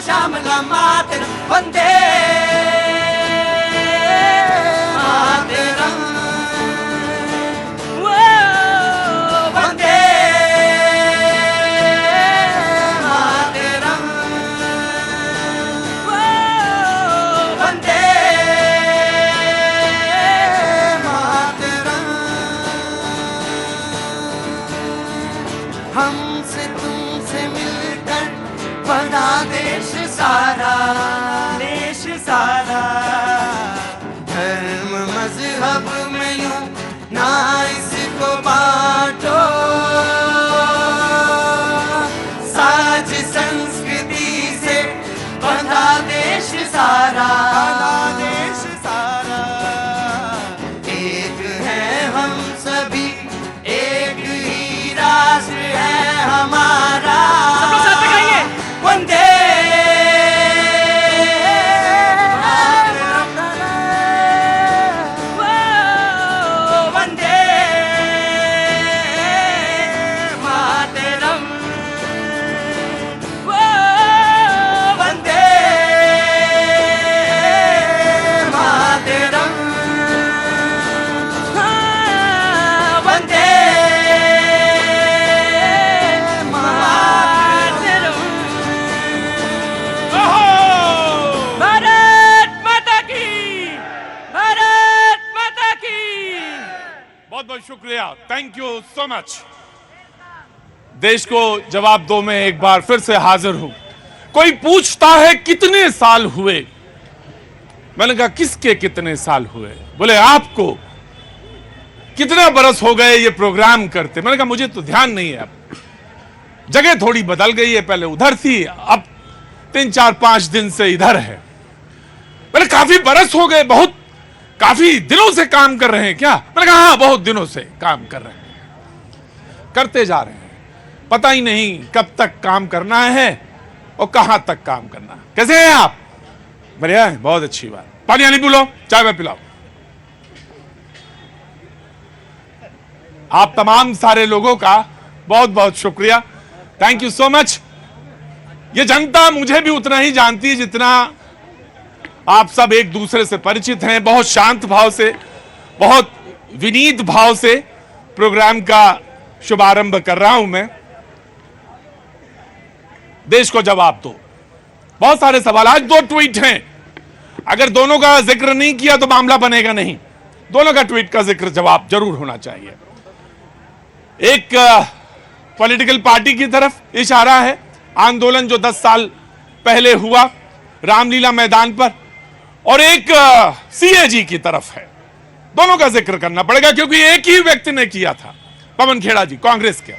श्यामला मातरम वंदे मातरम वंदे मातरम वंदे मातरम। हमसे तुमसे मिलकर बड़ा देश सारा, देश सारा। धर्म मजहब में यूं ना इसको बांटो, साज संस्कृति से बंधा देश सारा, देश सारा। एक है हम सभी, एक ही राष्ट्र है हमारा। सब लोग साथ में गाएंगे, वंदे शुक्रिया, थैंक यू सो मच। देश को जवाब दो में एक बार फिर से हाजिर हूं। कोई पूछता है कितने साल हुए, मैंने कहा किसके कितने साल हुए? बोले आपको कितने बरस हो गए ये प्रोग्राम करते? मैंने कहा मुझे तो ध्यान नहीं है, अब जगह थोड़ी बदल गई है, पहले उधर थी, अब 3-4-5 दिन से इधर है। मैंने काफी बरस हो गए, बहुत काफी दिनों से काम कर रहे हैं क्या? मैंने कहा हाँ बहुत दिनों से काम कर रहे हैं, करते जा रहे हैं, पता ही नहीं कब तक काम करना है और कहां तक काम करना है। कैसे हैं आप? बढ़िया है, बहुत अच्छी बात। पानी आनी पिलाओ, चाय में पिलाओ। आप तमाम सारे लोगों का बहुत बहुत शुक्रिया, थैंक यू सो मच। ये जनता मुझे भी उतना ही जानती है जितना आप सब एक दूसरे से परिचित हैं। बहुत शांत भाव से, बहुत विनीत भाव से प्रोग्राम का शुभारंभ कर रहा हूं मैं। देश को जवाब दो, बहुत सारे सवाल। आज 2 ट्वीट हैं, अगर दोनों का जिक्र नहीं किया तो मामला बनेगा नहीं। दोनों का ट्वीट का जिक्र जवाब जरूर होना चाहिए। एक पॉलिटिकल पार्टी की तरफ इशारा है, आंदोलन जो 10 साल पहले हुआ रामलीला मैदान पर, और एक सीएजी की तरफ है। दोनों का जिक्र करना पड़ेगा क्योंकि एक ही व्यक्ति ने किया था, पवन खेड़ा जी कांग्रेस के।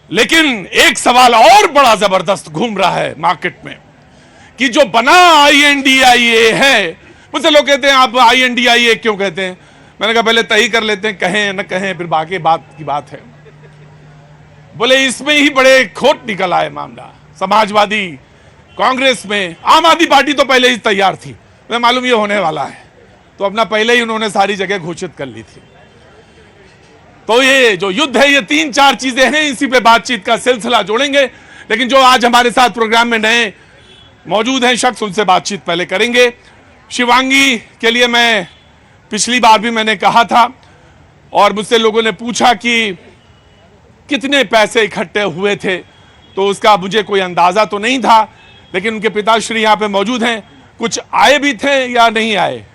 लेकिन एक सवाल और बड़ा जबरदस्त घूम रहा है मार्केट में कि जो बना INDIA है, मुझसे लोग कहते हैं आप INDIA क्यों कहते हैं? मैंने कहा पहले तय कर लेते हैं, कहें न कहें फिर बाकी बात की बात है। बोले इसमें ही बड़े खोट निकल आए मामला। समाजवादी कांग्रेस में, आम आदमी पार्टी तो पहले ही तैयार थी, मुझे मालूम ये होने वाला है, तो अपना पहले ही उन्होंने सारी जगह घोषित कर ली थी। तो ये जो युद्ध है, ये 3-4 चीजें हैं, इसी पे बातचीत का सिलसिला जोड़ेंगे। लेकिन जो आज हमारे साथ प्रोग्राम में नए मौजूद हैं शख्स, उनसे बातचीत पहले करेंगे। शिवांगी के लिए मैं पिछली बार भी मैंने कहा था और मुझसे लोगों ने पूछा कि कितने पैसे इकट्ठे हुए थे, तो उसका मुझे कोई अंदाजा तो नहीं था, लेकिन उनके पिताश्री यहाँ पे मौजूद हैं। कुछ आए भी थे या नहीं आए?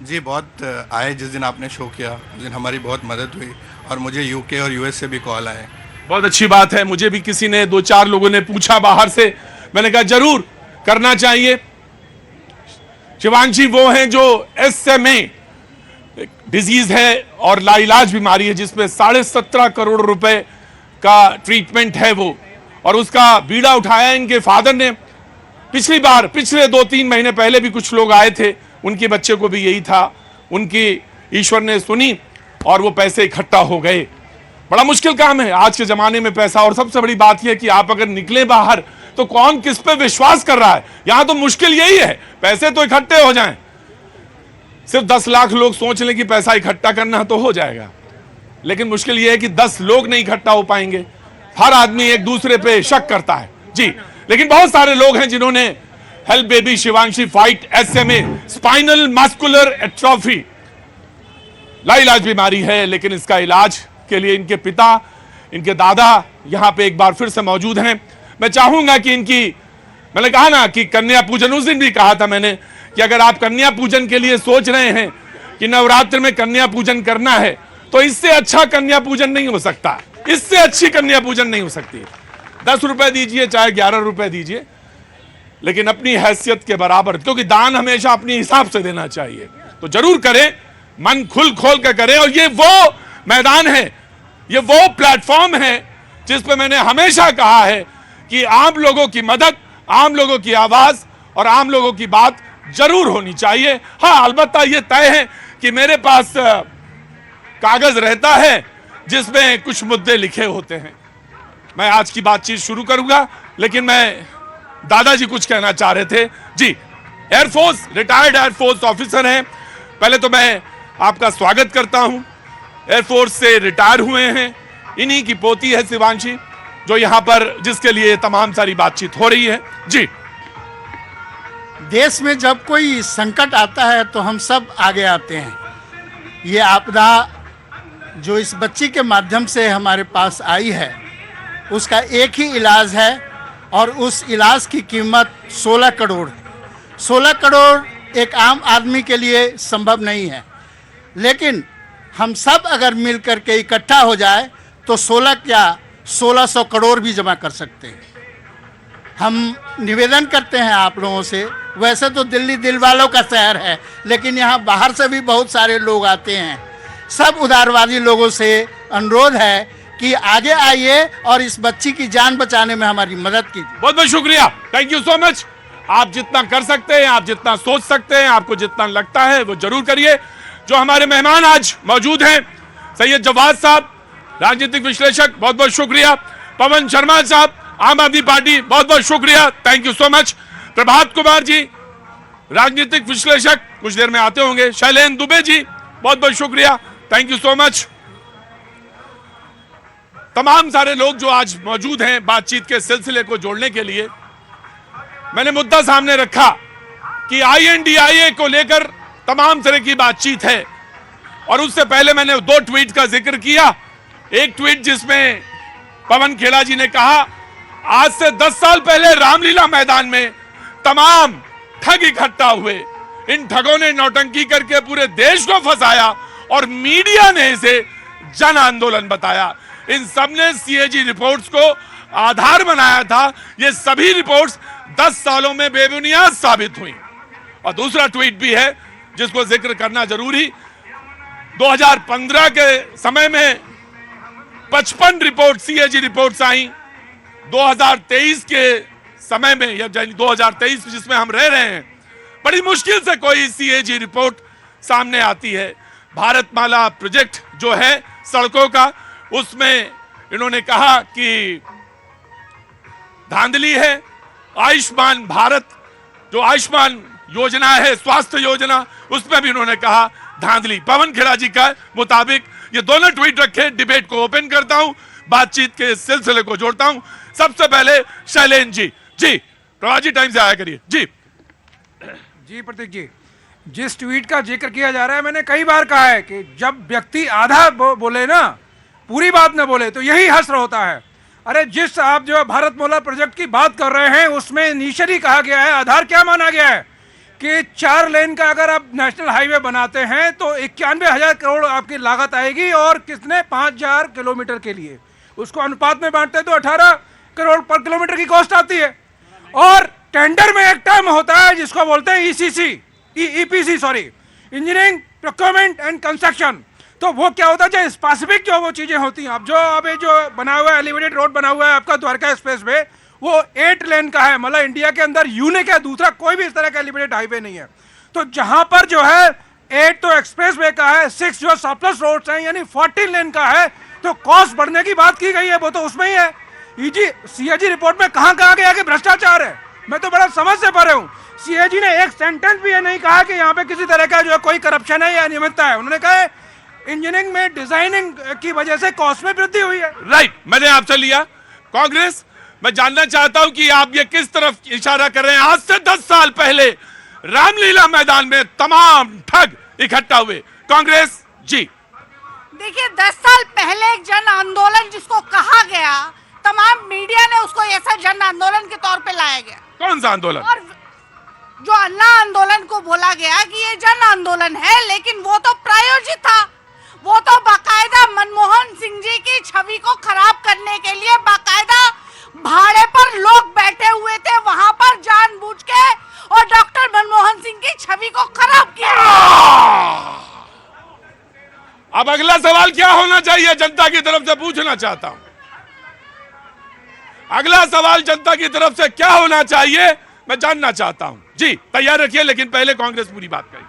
जी बहुत आए, जिस दिन आपने शो किया उस दिन हमारी बहुत मदद हुई और मुझे UK और US से भी कॉल आए। बहुत अच्छी बात है। मुझे भी किसी ने 2-4 लोगों ने पूछा बाहर से, मैंने कहा जरूर करना चाहिए। शिवांशी वो हैं जो SMA डिजीज है और लाइलाज बीमारी है जिसमें 17.5 करोड़ रुपए का ट्रीटमेंट है वो, और उसका बीड़ा उठाया इनके फादर ने। पिछली बार, पिछले 2-3 महीने पहले भी कुछ लोग आए थे, उनके बच्चे को भी यही था, उनकी ईश्वर ने सुनी और वो पैसे इकट्ठा हो गए। बड़ा मुश्किल काम है आज के जमाने में पैसा, और सबसे बड़ी बात यह कि आप अगर निकले बाहर तो कौन किस पे विश्वास कर रहा है। यहां तो मुश्किल यही है, पैसे तो इकट्ठे हो जाएं। सिर्फ 10 लाख लोग सोच लें कि पैसा इकट्ठा करना तो हो जाएगा, लेकिन मुश्किल यह है कि 10 लोग नहीं इकट्ठा हो पाएंगे। हर आदमी एक दूसरे पे शक करता है। जी लेकिन बहुत सारे लोग हैं जिन्होंने help baby Shivanshi fight SMA, spinal muscular atrophy, लाइलाज बीमारी है, लेकिन इसका इलाज के लिए इनके पिता, इनके दादा यहां पे एक बार फिर से मौजूद हैं। मैं चाहूंगा कि मैंने कहा ना कि कन्या पूजन, उस दिन भी कहा था मैंने कि अगर आप कन्या पूजन के लिए सोच रहे हैं कि नवरात्र में कन्या पूजन करना है, तो इससे अच्छा कन्या पूजन नहीं हो सकता, इससे अच्छी कन्या पूजन नहीं हो सकती। 10 रुपए दीजिए चाहे 11 रुपए दीजिए, लेकिन अपनी हैसियत के बराबर, क्योंकि दान हमेशा अपने हिसाब से देना चाहिए, तो जरूर करें, मन खुल खोल कर करें। और ये वो मैदान है, ये वो प्लेटफॉर्म है जिस पे मैंने हमेशा कहा है कि आम लोगों की मदद, आम लोगों की आवाज और आम लोगों की बात जरूर होनी चाहिए। हाँ, अलबत्ता ये तय है कि मेरे पास कागज रहता है जिसमें कुछ मुद्दे लिखे होते हैं। मैं आज की बातचीत शुरू करूंगा, लेकिन मैं दादाजी कुछ कहना चाह रहे थे। जी, एयरफोर्स, रिटायर्ड एयरफोर्स ऑफिसर हैं। पहले तो मैं आपका स्वागत करता हूं। एयरफोर्स से रिटायर हुए हैं, इन्हीं की पोती है शिवांशी, जो यहां पर, जिसके लिए तमाम सारी बातचीत हो रही है। जी, देश में जब कोई संकट आता है तो हम सब आगे आते हैं। ये आपदा जो इस बच्ची के माध्यम से हमारे पास आई है, उसका एक ही इलाज है और उस इलाज की कीमत 16 करोड़। 16 करोड़ एक आम आदमी के लिए संभव नहीं है, लेकिन हम सब अगर मिल करके इकट्ठा हो जाए तो 16 क्या 1600 करोड़ भी जमा कर सकते हैं। हम निवेदन करते हैं आप लोगों से, वैसे तो दिल्ली दिल वालों का शहर है, लेकिन यहाँ बाहर से भी बहुत सारे लोग आते हैं। सब उदारवादी लोगों से अनुरोध है कि आगे आइए और इस बच्ची की जान बचाने में हमारी मदद कीजिए। बहुत बहुत शुक्रिया, थैंक यू सो मच। आप जितना कर सकते हैं, आप जितना सोच सकते हैं, आपको जितना लगता है वो जरूर करिए। जो हमारे मेहमान आज मौजूद हैं, सैयद जवाद साहब, राजनीतिक विश्लेषक, बहुत बहुत शुक्रिया। पवन शर्मा साहब, आम आदमी पार्टी, बहुत बहुत शुक्रिया, thank you so much. Prabhat Kumar ji, राजनीतिक विश्लेषक, कुछ देर में आते होंगे। शैलेंद्र दुबे जी, बहुत बहुत शुक्रिया, थैंक यू सो मच। तमाम सारे लोग जो आज मौजूद हैं बातचीत के सिलसिले को जोड़ने के लिए। मैंने मुद्दा सामने रखा कि INDIA को लेकर तमाम तरह की बातचीत है, और उससे पहले मैंने 2 ट्वीट का जिक्र किया। एक ट्वीट जिसमें पवन खेड़ा जी ने कहा, आज से 10 साल पहले रामलीला मैदान में तमाम ठग इकट्ठा हुए, इन ठगों ने नौटंकी करके पूरे देश को फंसाया और मीडिया ने इसे जन आंदोलन बताया। इन सब ने CAG रिपोर्ट्स को आधार बनाया था। ये सभी रिपोर्ट्स 10 सालों में बेबुनियाद साबित हुई। और दूसरा ट्वीट भी है जिसको जिक्र करना जरूरी। 2015 के समय में 55 रिपोर्ट CAG रिपोर्ट्स आई। 2023 के समय में, या 2023 जिसमें हम रह रहे हैं, बड़ी मुश्किल से कोई CAG रिपोर्ट सामने आती है। भारतमाला प्रोजेक्ट जो है सड़कों का, उसमें इन्होंने कहा कि धांधली है। आयुष्मान भारत, जो आयुष्मान योजना है, स्वास्थ्य योजना, उसमें भी इन्होंने कहा धांधली। पवन खेड़ा जी का मुताबिक ये दोनों ट्वीट रखे। डिबेट को ओपन करता हूं, बातचीत के सिलसिले को जोड़ता हूं। सबसे पहले शैलेंद्र जी। जी, प्रवाजी टाइम से आया करिए। जी जी प्रतीक जी, जिस ट्वीट का जिक्र किया जा रहा है, मैंने कई बार कहा है कि जब व्यक्ति आधा बोले ना, पूरी बात ना बोले, तो यही हश्र होता है। अरे जिस आप जो भारतमाला प्रोजेक्ट की बात कर रहे हैं, उसमें इनिशियली कहा गया है, आधार क्या माना गया है कि 4 लेन का अगर आप नेशनल हाईवे बनाते हैं तो 91,000 करोड़ आपकी लागत आएगी, और कितने 5,000 किलोमीटर के लिए उसको अनुपात में बांटते हैं तो 18 करोड़ पर किलोमीटर की कॉस्ट आती है। और टेंडर में एक टर्म होता है जिसको बोलते हैं EPC, sorry, engineering procurement and construction. तो वो क्या होता है, जो स्पेसिफिक जो वो चीजें होती हैं, अब जो अभी जो बना हुआ है, एलिवेटेड रोड बना हुआ है आपका द्वारका एक्सप्रेस वे, वो 8 लेन का है, मतलब इंडिया के अंदर यूनिक है, दूसरा कोई भी इस तरह का एलिवेटेड हाईवे नहीं है। तो जहां पर जो है 8 तो एक्सप्रेस वे का है, 6 जो सरप्लस रोड्स हैं, यानी 14 लेन का है, तो कॉस्ट बढ़ने की बात की गई है, वो तो उसमें ही है। CAG रिपोर्ट में कहां कहा गया कि भ्रष्टाचार है? मैं तो बड़ा समझ से परे हूं। CAG ने एक सेंटेंस भी ये नहीं कहा कि यहाँ पे किसी तरह का जो है कोई करप्शन है या अनियमितता है। उन्होंने कहा इंजीनियरिंग में डिजाइनिंग की वजह से कॉस्ट में वृद्धि हुई है। राइट, मैंने आपसे लिया। कांग्रेस मैं जानना चाहता हूं कि आप ये किस तरफ इशारा कर रहे हैं। आज से 10 साल पहले रामलीला मैदान में तमाम ठग इकट्ठा हुए। कांग्रेस जी, देखिए 10 साल पहले एक जन आंदोलन जिसको कहा गया, तमाम मीडिया ने उसको ऐसा जन आंदोलन के तौर पे लाया गया। कौन सा आंदोलन? और जो अन्ना आंदोलन को बोला गया कि ये जन आंदोलन है, लेकिन वो तो प्रायोजित था। वो तो बाकायदा मनमोहन सिंह जी की छवि को खराब करने के लिए बाकायदा भाड़े पर लोग बैठे हुए थे वहां पर जानबूझ के, और डॉक्टर मनमोहन सिंह की छवि को खराब किया। अब अगला सवाल क्या होना चाहिए, जनता की तरफ से पूछना चाहता हूं। अगला सवाल जनता की तरफ से क्या होना चाहिए, मैं जानना चाहता हूं। जी तैयार रखिए, लेकिन पहले कांग्रेस पूरी बात करेगी।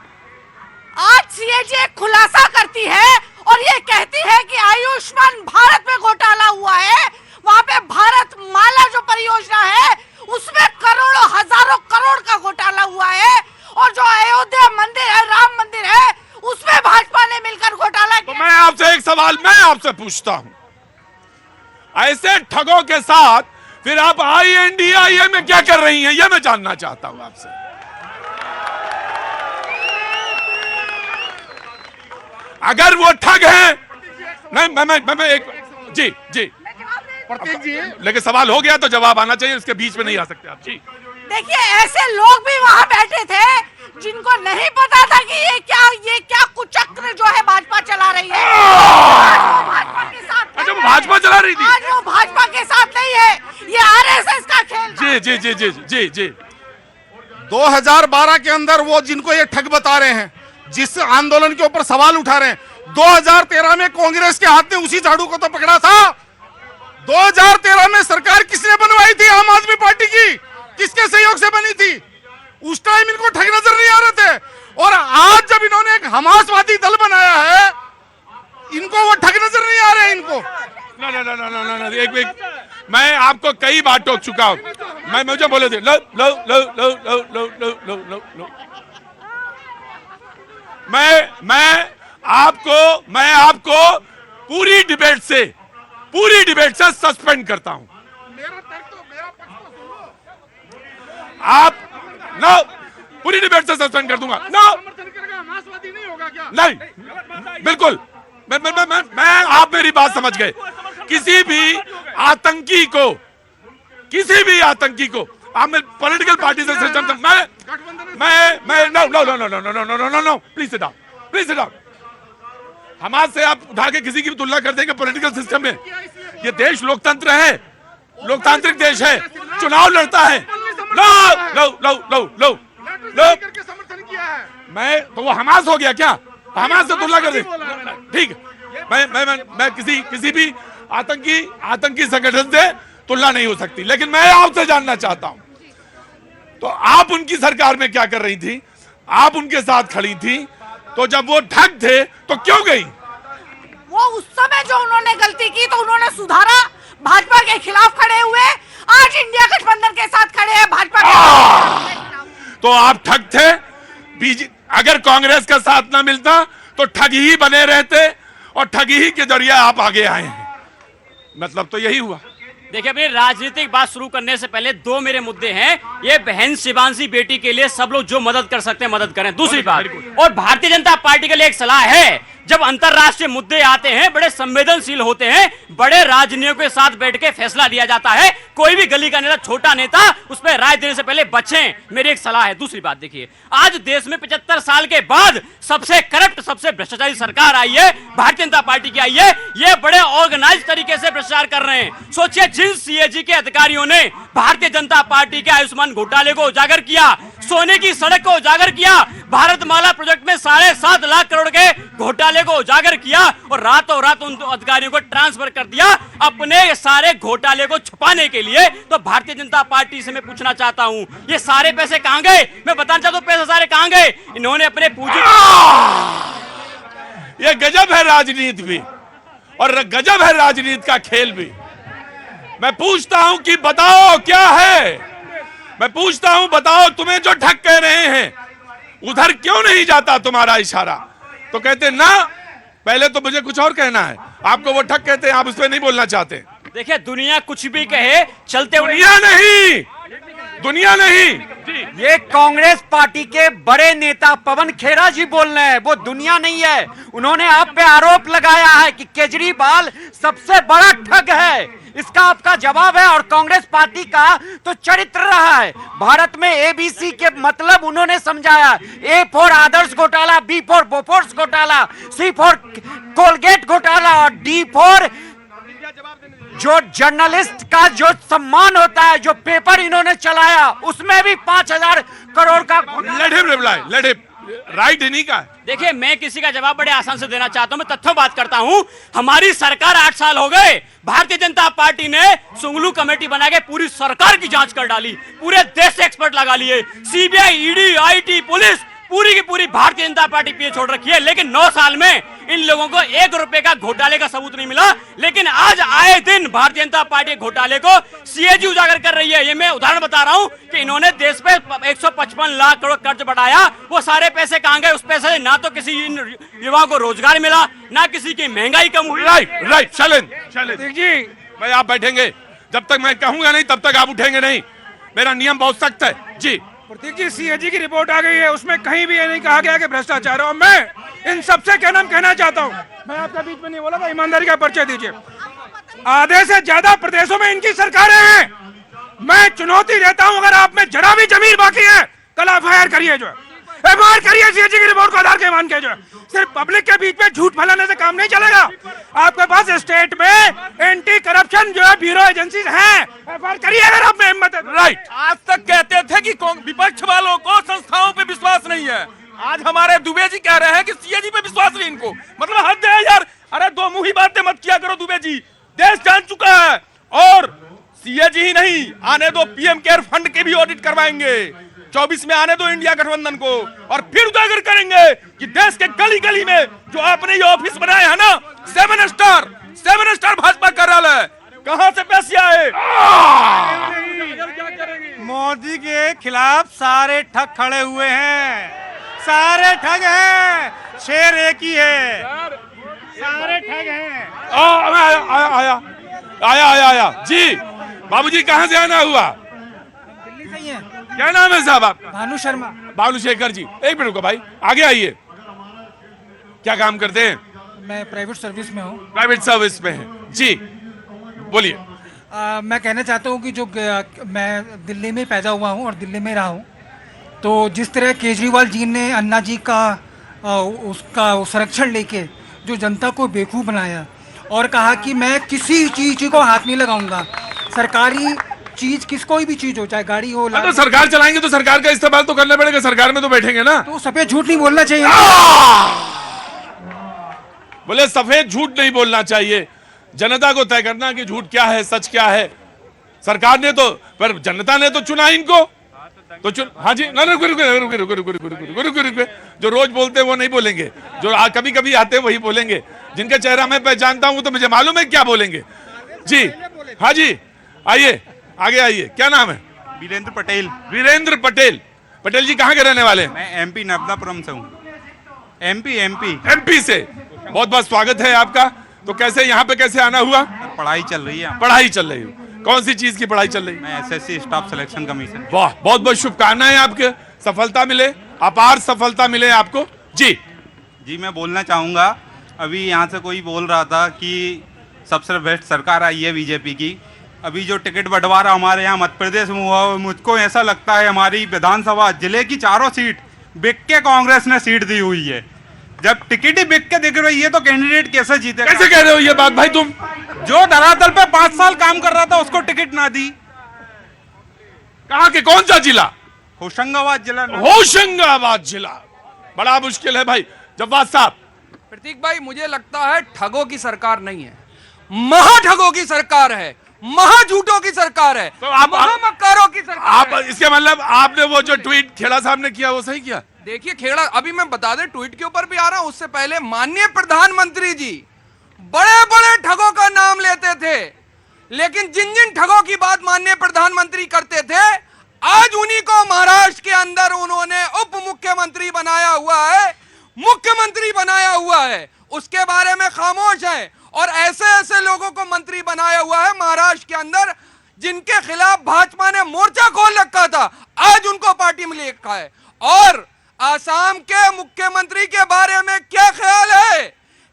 आज सीएजी खुलासा करती है और ये कहती है कि आयुष्मान भारत में घोटाला हुआ है। वहां पे भारत माला जो परियोजना है उसमें करोड़ों हजारों करोड़ का घोटाला हुआ है, और जो अयोध्या मंदिर है, राम मंदिर है, उसमें भाजपा ने मिलकर घोटाला किया। तो मैं आपसे एक सवाल मैं आपसे पूछता हूं, ऐसे ठगों के साथ फिर आप INDIA में क्या कर रही हैं, यह मैं जानना चाहता हूं आपसे। अगर वो ठग हैं, नहीं मैं एक जी प्रतीक जी, लेकिन सवाल हो गया तो जवाब आना चाहिए, उसके बीच में नहीं आ सकते आप। जी देखिए ऐसे लोग भी वहां बैठे थे जिनको नहीं पता था कि ये क्या कुचक्र जो है भाजपा चला रही है। भाजपा के साथ अच्छा, वो भाजपा चला रही थी। आज वो भाजपा के साथ नहीं है, ये RSS का खेल था। जी जी जी जी जी 2012 के अंदर वो जिनको ये ठग बता रहे हैं, जिस आंदोलन के ऊपर सवाल उठा रहे हैं, 2013 में कांग्रेस के हाथ में उसी झाड़ू को तो पकड़ा था। 2013 में सरकार किसने बनवाई थी? आम आदमी पार्टी की। किसके सहयोग से बनी थी? उस टाइम इनको ठग नजर नहीं आ रहे थे, और आज जब इन्होंने एक हमासवादी दल बनाया है, इनको वो ठग नजर नहीं आ रहे हैं इनको। ना एक मैं आपको कई बार टोक चुका हूं। मैं मुझे बोले थे लो लो लो लो लो लो लो लो लो लो मैं आपको पूरी डिबेट से सस्पेंड करता हूं। आप नो, पूरी डिबेट से सस्पेंड कर दूंगा। नो, नहीं होगा क्या? नहीं, बिल्कुल मैं आप मेरी बात समझ गए। किसी भी आतंकी को आप पॉलिटिकल पार्टी से सिस्टम मैं नो प्लीज सिट डाउन। हमारे से आप उठा के किसी की तुलना कर देंगे पॉलिटिकल सिस्टम में? ये देश लोकतंत्र है, लोकतांत्रिक देश है, चुनाव लड़ता है। लो समर्थन किया है। मैं तो वो हमास हो गया क्या? हमास से तुलना कर दे, ठीक है। मैं किसी भी आतंकी संगठन से तुलना नहीं हो सकती, लेकिन मैं आपसे जानना चाहता हूं, तो आप उनकी सरकार में क्या कर रही थी? आप उनके साथ खड़ी थी, तो जब वो ठग थे तो क्यों गई? वो उस समय जो उन्होंने गलती की तो उन्होंने सुधारा, भाजपा के खिलाफ खड़े हुए। आज इंडिया गठबंधन के साथ खड़े हैं भाजपा के। तो आप ठग थे। अगर कांग्रेस का साथ ना मिलता तो ठग ही बने रहते, और ठगी ही के जरिए आप आगे आए हैं। मतलब तो यही हुआ। देखिए, अपनी राजनीतिक बात शुरू करने से पहले दो मेरे मुद्दे हैं। ये बहन शिवांशी बेटी के लिए सब लोग जो मदद कर सकते हैं मदद करें। दूसरी बात, और भारतीय जनता पार्टी के लिए एक सलाह है, जब अंतरराष्ट्रीय मुद्दे आते हैं बड़े संवेदनशील होते हैं, बड़े राजनीतियों के साथ बैठ के फैसला लिया जाता है। कोई भी गली का नेता, छोटा नेता, उस पर राय देने से पहले बचें, मेरी एक सलाह है। दूसरी बात देखिए, आज देश में 75 साल के बाद सबसे करप्ट, सबसे भ्रष्टाचारी सरकार आई है, भारतीय जनता पार्टी की आई है। ये बड़े ऑर्गेनाइज तरीके से भ्रष्टाचार कर रहे हैं। सोचिए, जिन सीएजी के अधिकारियों ने भारतीय जनता पार्टी के आयुष्मान घोटाले को उजागर किया, सोने की सड़क को उजागर किया, भारतमाला प्रोजेक्ट में 7.5 लाख करोड़ के घोटाले को उजागर किया, और रातों रात उन अधिकारियों को ट्रांसफर कर दिया अपने सारे घोटाले को छुपाने के लिए। तो भारतीय जनता पार्टी से मैं पूछना चाहता हूं, ये सारे पैसे कहां गए? मैं बताना चाहता हूं, पैसे सारे कहां गए? इन्होंने अपने पूंजी। ये गजब है राजनीति भी, और गजब है राजनीति का खेल भी। मैं पूछता हूं कि बताओ क्या है? मैं पूछता हूं, बताओ, तुम्हें जो ठग कह रहे हैं उधर क्यों नहीं जाता तुम्हारा इशारा? तो कहते ना, पहले तो मुझे कुछ और कहना है, आपको वो ठग कहते हैं, आप उस पर नहीं बोलना चाहते। देखिए दुनिया कुछ भी कहे, चलते हुए दुनिया नहीं ये कांग्रेस पार्टी के बड़े नेता पवन खेरा जी बोल रहे हैं, वो दुनिया नहीं है। उन्होंने आप पे आरोप लगाया है कि केजरीवाल सबसे बड़ा ठग है। इसका आपका जवाब है। और कांग्रेस पार्टी का तो चरित्र रहा है। भारत में एबीसी के मतलब उन्होंने समझाया। ए फॉर आदर्श घोटाला, बी फॉर बोफोर्स घोटाला, सी फॉर कोलगेट घोटाला और डी फॉर जो जर्नलिस्ट का जो सम्मान होता है, जो पेपर इन्होंने चलाया उसमें भी 5,000 करोड़ का राइट इन्हीं का। देखिए मैं किसी का जवाब बड़े आसान से देना चाहता हूं, मैं तथ्यों बात करता हूं। हमारी सरकार 8 साल हो गए, भारतीय जनता पार्टी ने सुंगलू कमेटी बना के पूरी सरकार की जांच कर डाली, पूरे देश से एक्सपर्ट लगा लिए, सीबीआई, ईडी, आईटी, पुलिस पूरी की पूरी भारतीय जनता पार्टी पीछे छोड़ रखी है। लेकिन 9 साल में इन लोगों को 1 रुपए का घोटाले का सबूत नहीं मिला। लेकिन आज आए दिन भारतीय जनता पार्टी घोटाले को सीएजी उजागर कर रही है। ये मैं उदाहरण बता रहा हूं कि इन्होंने देश पे 155 लाख करोड़ कर्ज बढ़ाया। वो सारे पैसे कहां गए? उस पैसे से ना तो किसी युवाओं को रोजगार मिला, ना किसी की महंगाई कम हुई। राइट शैलेंद्र जी, भाई आप बैठेंगे जब तक मैं कहूंगा नहीं तब तक आप उठेंगे नहीं। मेरा नियम बहुत सख्त है जी। प्रतीक जी, सीएजी की रिपोर्ट आ गई है, उसमें कहीं भी ये नहीं कहा गया कि भ्रष्टाचार है। और मैं इन सबसे कहना चाहता हूं, मैं आपके बीच में नहीं बोला था, ईमानदारी का परिचय दीजिए। आधे से ज्यादा प्रदेशों में इनकी सरकारें हैं। मैं चुनौती देता हूं, अगर आप में जरा भी जमीर बाकी है कल एफआईआर करिए, जो है एफआईआर करिए सीएजी की रिपोर्ट को आधार के मान के। जो है सिर्फ पब्लिक के बीच में झूठ फैलाने से काम नहीं चलेगा। आपके पास स्टेट में एंटी करप्शन जो है ब्यूरो एजेंसीज हैं, एफआईआर करिए अगर आप में हिम्मत है। राइट। आज तक कहते थे कि विपक्ष वालों को संस्थाओं पे विश्वास नहीं है, आज हमारे दुबे जी कह रहे हैं कि सीएजी पे विश्वास नहीं इनको। मतलब हद है यार। अरे दो मुंही बातें मत किया करो दुबे जी, देश जान चुका है। और सीएजी ही नहीं, आने दो पीएम केयर फंड के भी ऑडिट करवाएंगे। 24 में आने दो इंडिया गठबंधन को, और फिर उजागर करेंगे कि देश के गली गली में जो आपने ये ऑफिस बनाए हैं ना, 7 स्टार भाजपा कार्यालय, कहां से पैसे आए? मोदी के खिलाफ सारे ठग खड़े हुए हैं, सारे ठग हैं, शेर एक ही है, सारे ठग हैं। आया जी। बाबूजी कहां से आना हुआ? दिल्ली से ही है। क्या नाम है साहब आपका? भानु शर्मा। भानु शेखर जी, एक मिनट को भाई आगे आइए। क्या काम करते हैं? मैं प्राइवेट सर्विस में हूँ। प्राइवेट सर्विस में है जी, बोलिए। मैं कहना चाहता हूँ कि जो मैं दिल्ली में पैदा हुआ हूँ और दिल्ली में रहा हूँ, तो जिस तरह केजरीवाल जी ने अन्ना जी का उसका संरक्षण लेके जो जनता को बेवकूफ़ बनाया और कहा कि मैं किसी चीज़ को हाथ नहीं लगाऊंगा, सरकारी चीज कोई भी चीज हो, चाहे गाड़ी हो। तो सरकार चलाएंगे तो सरकार का इस्तेमाल तो करना पड़ेगा, सरकार में तो बैठेंगे ना। तो सफेद झूठ नहीं बोलना चाहिए। बोले सफेद झूठ नहीं बोलना चाहिए, जनता को तय करना कि झूठ क्या है सच क्या है। सरकार ने तो, पर जनता ने तो चुना इनको तो हाँ जी ना, रुक, जो रोज बोलते हैं वो नहीं बोलेंगे, जो कभी कभी आते हैं वही बोलेंगे। जिनका चेहरा मैं पहचानता हूं तो मुझे मालूम है क्या बोलेंगे जी। हाँ जी, आइए आगे आइए। क्या नाम है? वीरेंद्र पटेल। वीरेंद्र पटेल। पटेल जी कहाँ के रहने वाले हैं? मैं एमपी नर्मदापुरम से हूँ। एमपी से। बहुत बहुत स्वागत है आपका। तो कैसे यहाँ पे कैसे आना हुआ? पढ़ाई चल रही है। पढ़ाई चल रही है, कौन सी चीज की पढ़ाई चल रही है? मैं एसएससी स्टाफ सिलेक्शन कमीशन। वाह, बहुत बहुत शुभकामनाएं आपके, सफलता मिले, अपार सफलता मिले आपको जी। मैं बोलना चाहूँगा, अभी यहाँ से कोई बोल रहा था कि सबसे बेस्ट सरकार आई है बीजेपी की। अभी जो टिकट बंटवारा हमारे यहाँ मध्य प्रदेश में हुआ, मुझको ऐसा लगता है हमारी विधानसभा जिले की 4 सीट बिक के कांग्रेस ने सीट दी हुई है। जब टिकट ही बिक के दिख रही है तो कैंडिडेट कैसे जीतेगा? कैसे कह रहे हो ये बात भाई तुम? जो धरातल पे 5 साल काम कर रहा था उसको टिकट ना दी। कहाँ के, कौन सा जिला? होशंगाबाद जिला। होशंगाबाद जिला, बड़ा मुश्किल है भाई। जवाब साहब। प्रतीक भाई, मुझे लगता है ठगों की सरकार नहीं है, महाठगों की सरकार है, महाझूठों की सरकार है, तो आप महामक्कारों की सरकार आप है। इसके मतलब आपने वो जो ट्वीट खेड़ा साहब ने किया वो सही किया? देखिए खेड़ा, अभी मैं बता दें ट्वीट के ऊपर भी आ रहा हूं, उससे पहले माननीय प्रधानमंत्री जी बड़े बड़े ठगों का नाम लेते थे, लेकिन जिन जिन ठगों की बात माननीय प्रधानमंत्री करते थे, आज उन्हीं को महाराष्ट्र के अंदर उन्होंने उप मुख्यमंत्री बनाया हुआ है, मुख्यमंत्री बनाया हुआ है, उसके बारे में खामोश है। और ऐसे ऐसे लोगों को मंत्री बनाया हुआ है महाराष्ट्र के अंदर जिनके खिलाफ भाजपा ने मोर्चा खोल रखा था, आज उनको पार्टी में ले रखा है। और आसाम के मुख्यमंत्री के बारे में क्या ख्याल है?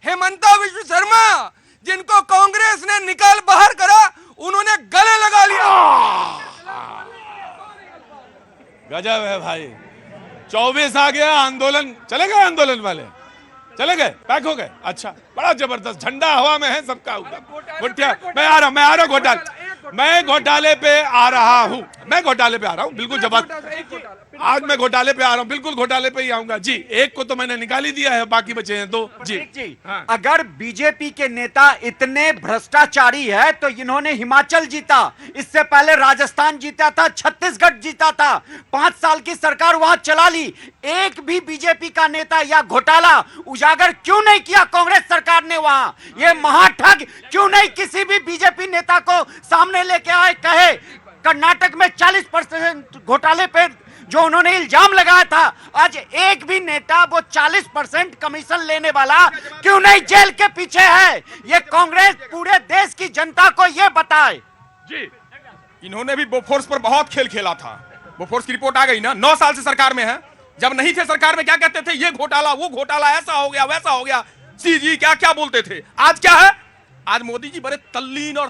हेमंता विश्व शर्मा, जिनको कांग्रेस ने निकाल बाहर करा, उन्होंने गले लगा लिया। गजब है भाई। 24 आ गया, आंदोलन चले गए, आंदोलन वाले चले गए, पैक हो गए। अच्छा, बड़ा जबरदस्त, झंडा हवा में है सबका ऊपर। मैं आ रहा हूँ मैं घोटाले पे आ रहा हूँ, बिल्कुल जबरदस्त। आज मैं घोटाले पे आ रहा हूँ, बिल्कुल घोटाले पे ही आऊंगा जी। एक को तो मैंने निकाल ही दिया है, बाकी बचे हैं दो जी। हाँ। अगर बीजेपी के नेता इतने भ्रष्टाचारी है तो इन्होंने हिमाचल जीता, इससे पहले राजस्थान जीता था, छत्तीसगढ़ जीता था, 5 साल की सरकार वहां चला ली। एक भी बीजेपी का नेता या घोटाला उजागर क्यों नहीं किया कांग्रेस सरकार ने वहां? ये महाठग क्यों नहीं किसी भी बीजेपी नेता को सामने लेके आए, कहे कर्नाटक में 40% घोटाले पे जो उन्होंने इल्जाम लगाया था, आज एक भी नेता वो 40% कमीशन लेने वाला क्यों नहीं जेल के पीछे है? ये कांग्रेस पूरे देश की जनता को ये बताए जी। इन्होंने भी बोफोर्स पर बहुत खेल खेला था। बोफोर्स की रिपोर्ट आ गई ना, 9 साल से सरकार में है। जब नहीं थे सरकार में क्या कहते थे? ये घोटाला, वो घोटाला, ऐसा हो गया, वैसा हो गया, जी क्या क्या बोलते थे। आज क्या है? आज मोदी जी बड़े तल्लीन और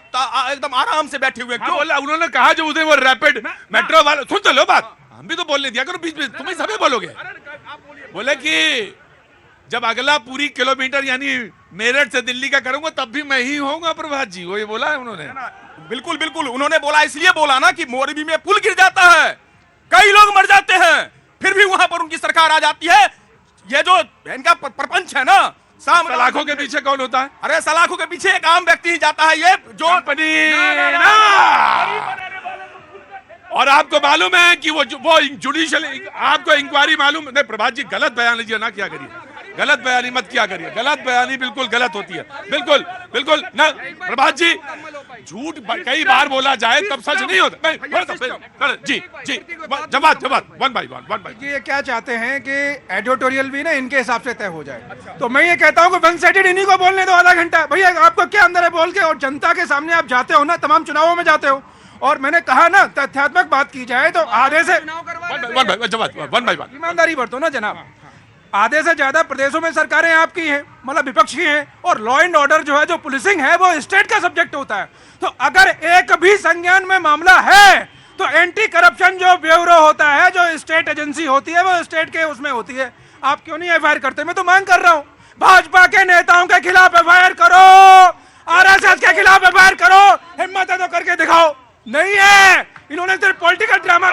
एकदम आराम से बैठे हुए। क्यों बोला? उन्होंने कहा जो उधर वो रैपिड मेट्रो वाला, सुन तो लो बात, हम भी तो बोलने दिया करो बीच में, तुम्हें सभी बोलोगे। बोले कि जब अगला पूरी किलोमीटर यानी मेरठ से दिल्ली का करूंगा तब भी मैं ही होऊंगा प्रभात जी, वो ये बोला है उन्होंने। बिल्कुल बिल्कुल, उन्होंने बोला, इसलिए बोला ना कि मोरबी में पुल गिर जाता है, कई लोग मर जाते हैं, फिर भी वहां पर उनकी सरकार आ जाती है। ये जो इनका प्रपंच है ना, सलाखों के पीछे कौन होता है? अरे सलाखों के पीछे एक आम व्यक्ति ही जाता है। ये जो और आपको मालूम है कि वो जुडिशियल, आपको इंक्वायरी मालूम नहीं? प्रभात जी गलत बयान लीजिए ना, क्या करिए, गलत बयानी मत किया करिए, गलत बयानी बिल्कुल गलत होती है, बिल्कुल ना प्रभात जी। झूठ कई बार बोला जाए तब सच नहीं होता। जी जवाब वन बाई वन। ये क्या चाहते हैं कि एडिटोरियल भी ना इनके हिसाब से तय हो जाए। तो मैं ये कहता हूँ कि वन साइडेड इन्हीं को बोलने दो आधा घंटा। भैया आपको क्या अंदर है बोल के, और जनता के सामने आप जाते हो ना, तमाम चुनावों में जाते हो, और मैंने कहा ना तथ्यात्मक बात की जाए तो आधे से ईमानदारी बरतो ना जनाब, आधे से ज्यादा प्रदेशों में सरकारें आपकी हैं, मतलब विपक्ष की हैं, और लॉ एंड ऑर्डर जो है, जो पुलिसिंग है, वो स्टेट का सब्जेक्ट होता है। तो अगर एक भी संज्ञान में मामला है तो एंटी करप्शन जो ब्यूरो होता है, जो स्टेट एजेंसी होती है, वो स्टेट के उसमें होती है। आप क्यों नहीं एफआईआर करते? मैं तो मांग कर रहा हूँ, भाजपा के नेताओं के खिलाफ एफआईआर करो, आरएसएस के खिलाफ एफआईआर करो, हिम्मत है तो करके दिखाओ। नहीं है, इन्होंने सिर्फ पॉलिटिकल ड्रामा।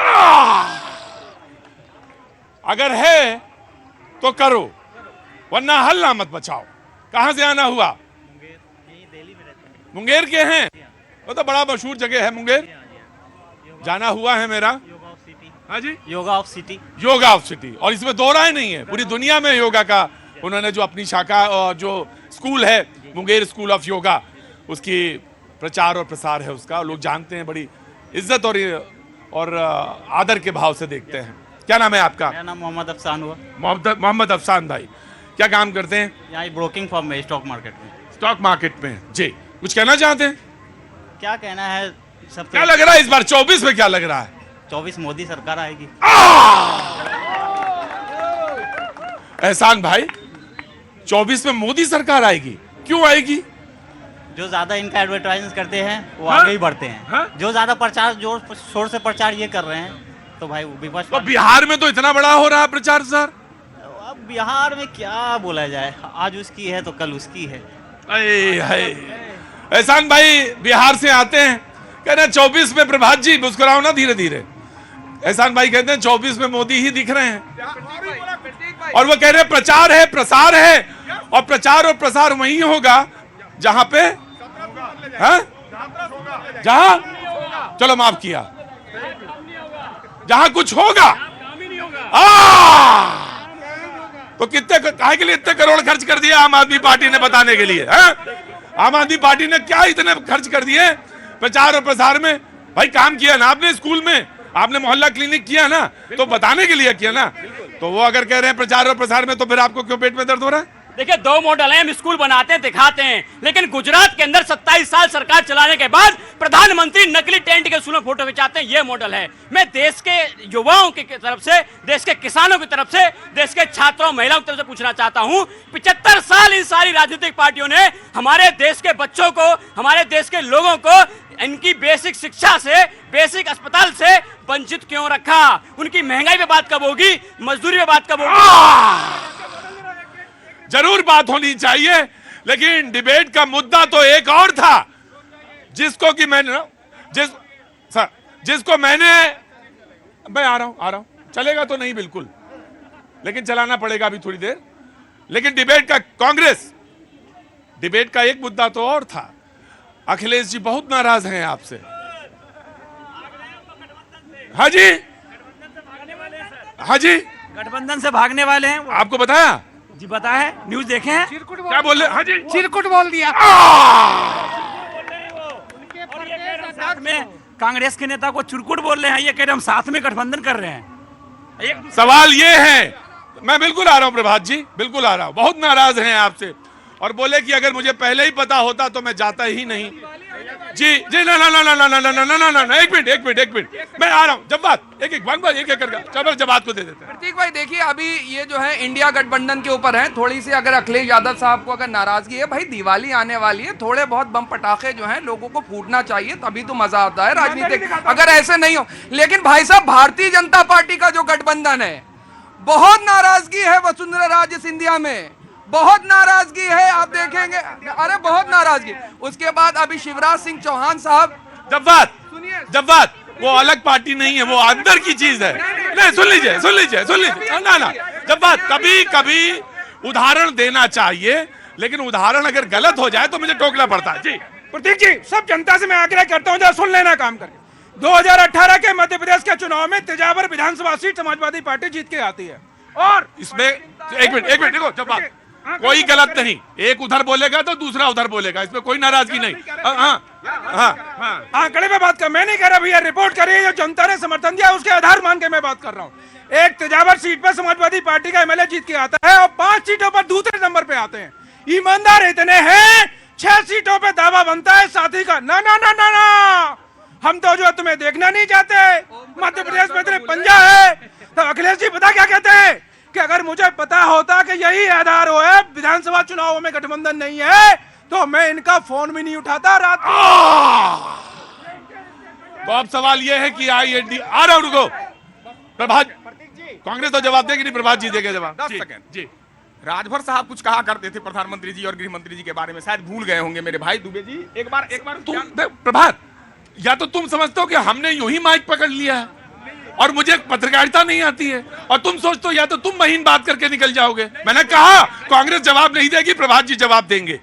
अगर है तो करो, वरना हल्ला मत बचाओ। कहां से आना हुआ? मुंगेर के हैं, वो तो बड़ा मशहूर जगह है मुंगेर, जाना हुआ है मेरा। हाँ जी, योगा ऑफ सिटी। और इसमें दो राय नहीं है, पूरी दुनिया में योगा का उन्होंने जो अपनी शाखा और जो स्कूल है मुंगेर स्कूल ऑफ योगा, उसकी प्रचार और प्रसार है उसका, लोग जानते हैं, बड़ी इज्जत और आदर के भाव से देखते हैं। क्या नाम है आपका? मेरा नाम मोहम्मद अफसान हुआ। मोहम्मद अफसान भाई, क्या काम करते हैं? यहाँ ब्रोकिंग फर्म में, स्टॉक मार्केट में। जी, कुछ कहना चाहते हैं? क्या कहना है, सब क्या लग रहा है इस बार 24 में? क्या लग रहा है? 24 मोदी सरकार आएगी। एहसान भाई, 24 में मोदी सरकार आएगी, क्यों आएगी? जो ज्यादा इनका एडवर्टाइज करते हैं वो आगे ही बढ़ते हैं। जो ज्यादा प्रचार जोर शोर से प्रचार ये कर रहे हैं, तो भाई विपक्ष। तो बिहार में तो इतना बड़ा हो रहा है प्रचार सर। अब बिहार में क्या बोला जाए, आज उसकी है तो कल उसकी है। एहसान भाई बिहार से आते हैं, कह रहे हैं 24 में प्रभात जी मुस्कुराओ ना धीरे धीरे। एहसान भाई कहते हैं 24 में मोदी ही दिख रहे हैं, और वो कह रहे हैं प्रचार है प्रसार है, और प्रचार और प्रसार वही होगा जहां पे जहां, चलो माफ किया, जहां कुछ होगा। तो कितने काहे के लिए इतने करोड़ खर्च कर दिया आम आदमी पार्टी ने बताने के लिए? आम आदमी पार्टी ने क्या इतने खर्च कर दिए प्रचार और प्रसार में? भाई काम किया ना आपने, स्कूल में आपने मोहल्ला क्लिनिक किया ना, तो बताने के लिए किया ना। तो वो अगर कह रहे हैं प्रचार और प्रसार में, तो फिर आपको क्यों पेट में दर्द हो रहा है? देखिए, दो मॉडल हैं, हम स्कूल बनाते हैं, दिखाते हैं, लेकिन गुजरात के अंदर 27 साल सरकार चलाने के बाद प्रधानमंत्री नकली टेंट के स्कूल में फोटो खिंचाते हैं, ये मॉडल है। मैं देश के युवाओं की तरफ से, देश के किसानों की तरफ से, देश के छात्रों महिलाओं की तरफ से पूछना चाहता हूं, 75 साल इन सारी राजनीतिक पार्टियों ने हमारे देश के बच्चों को, हमारे देश के लोगों को इनकी बेसिक शिक्षा से, बेसिक अस्पताल से वंचित क्यों रखा? उनकी महंगाई पे बात कब होगी? मजदूरी पे बात कब होगी? जरूर बात होनी चाहिए, लेकिन डिबेट का मुद्दा तो एक और था, जिसको कि मैंने जिसको मैंने मैं आ रहा हूं, चलेगा तो नहीं बिल्कुल, लेकिन चलाना पड़ेगा अभी थोड़ी देर। लेकिन डिबेट का, कांग्रेस डिबेट का एक मुद्दा तो और था। अखिलेश जी बहुत नाराज हैं आपसे। हाँ जी, हाँ जी, गठबंधन से भागने वाले हैं। आपको बताया जी, पता है, न्यूज देखे हैं। क्या बोल रहे? हाँ जी, चिरकुट बोल दिया। साथ में कांग्रेस के नेता को चिरकुट बोल रहे हैं, ये कह रहे हम साथ में गठबंधन कर रहे हैं। सवाल ये है, मैं बिल्कुल आ रहा हूं प्रभात जी, बिल्कुल आ रहा हूं। बहुत नाराज हैं आपसे और बोले कि अगर मुझे पहले ही पता होता तो मैं जाता ही नहीं। जी जी, ना ना ना ना ना ना ना ना ना ना, एक मिनट, मैं आ रहा हूं। जब बात एक करके चलो जवाब को दे देते हैं। प्रतीक भाई देखिए, अभी ये जो है इंडिया गठबंधन के ऊपर है, थोड़ी सी अगर अखिलेश यादव साहब को अगर नाराजगी है, भाई दिवाली आने वाली है, थोड़े बहुत बम पटाखे जो हैं लोगों को फूटना चाहिए, तभी तो मजा आता है राजनीतिक। अगर ऐसे नहीं हो, लेकिन भाई साहब भारतीय जनता पार्टी का जो गठबंधन है, बहुत नाराजगी है वसुंधरा राजे सिंधिया में, बहुत नाराजगी है, आप देखेंगे, अरे बहुत नाराजगी। उसके बाद अभी शिवराज सिंह चौहान साहब, जब बात वो अलग पार्टी नहीं है, वो अंदर की चीज है। नहीं, सुन लीजिए ना, जब बात कभी उदाहरण देना चाहिए, लेकिन उदाहरण अगर गलत हो जाए तो मुझे टोकना पड़ता है। जी प्रतीक जी, सब जनता से मैं आग्रह करता हूं, जरा सुन लेना काम करके। 2018 के मध्य प्रदेश के चुनाव में तेजावर विधानसभा सीट समाजवादी पार्टी जीत के आती है, और इसमें एक मिनट देखो, जब बात कोई गलत नहीं, एक उधर बोलेगा तो दूसरा उधर बोलेगा, इसमें कोई नाराजगी नहीं। आंकड़े में बात कर, मैं नहीं कह रहा भैया, रिपोर्ट करिए, जो जनता ने समर्थन दिया उसके आधार मान के मैं बात कर रहा हूँ। एक तेजावर सीट पर समाजवादी पार्टी का एमएलए जीत के आता है और 5 सीटों पर दूसरे नंबर पे आते हैं। ईमानदार इतने हैं, 6 सीटों पे दावा बनता है साथी का, ना ना ना ना ना, हम तो जो तुम्हें देखना नहीं चाहते, मध्य प्रदेश में इतने पंजा है। तो अखिलेश जी पता क्या कहते हैं कि अगर मुझे पता होता कि यही आधार हो है, विधानसभा चुनावों में गठबंधन नहीं है, तो मैं इनका फोन भी नहीं उठाता रात में। तो अब सवाल यह है कि आईएनडी आ रहा हूं, रुको प्रभात, कांग्रेस तो जवाब देगी नहीं, प्रभात जी देंगे जवाब। 10 सेकंड जी, राजभर साहब कुछ कहा करते थे प्रधानमंत्री जी और गृह मंत्री जी के बारे में, शायद भूल गए होंगे मेरे भाई दुबे जी। एक बार प्रभात, या तो तुम समझते हो कि हमने यूं ही माइक पकड़ लिया है और मुझे पत्रकारिता नहीं आती है, और तुम सोचते हो या तो तुम महीन बात करके निकल जाओगे। मैंने कहा कांग्रेस जवाब नहीं देगी, प्रभात जी जवाब देंगे।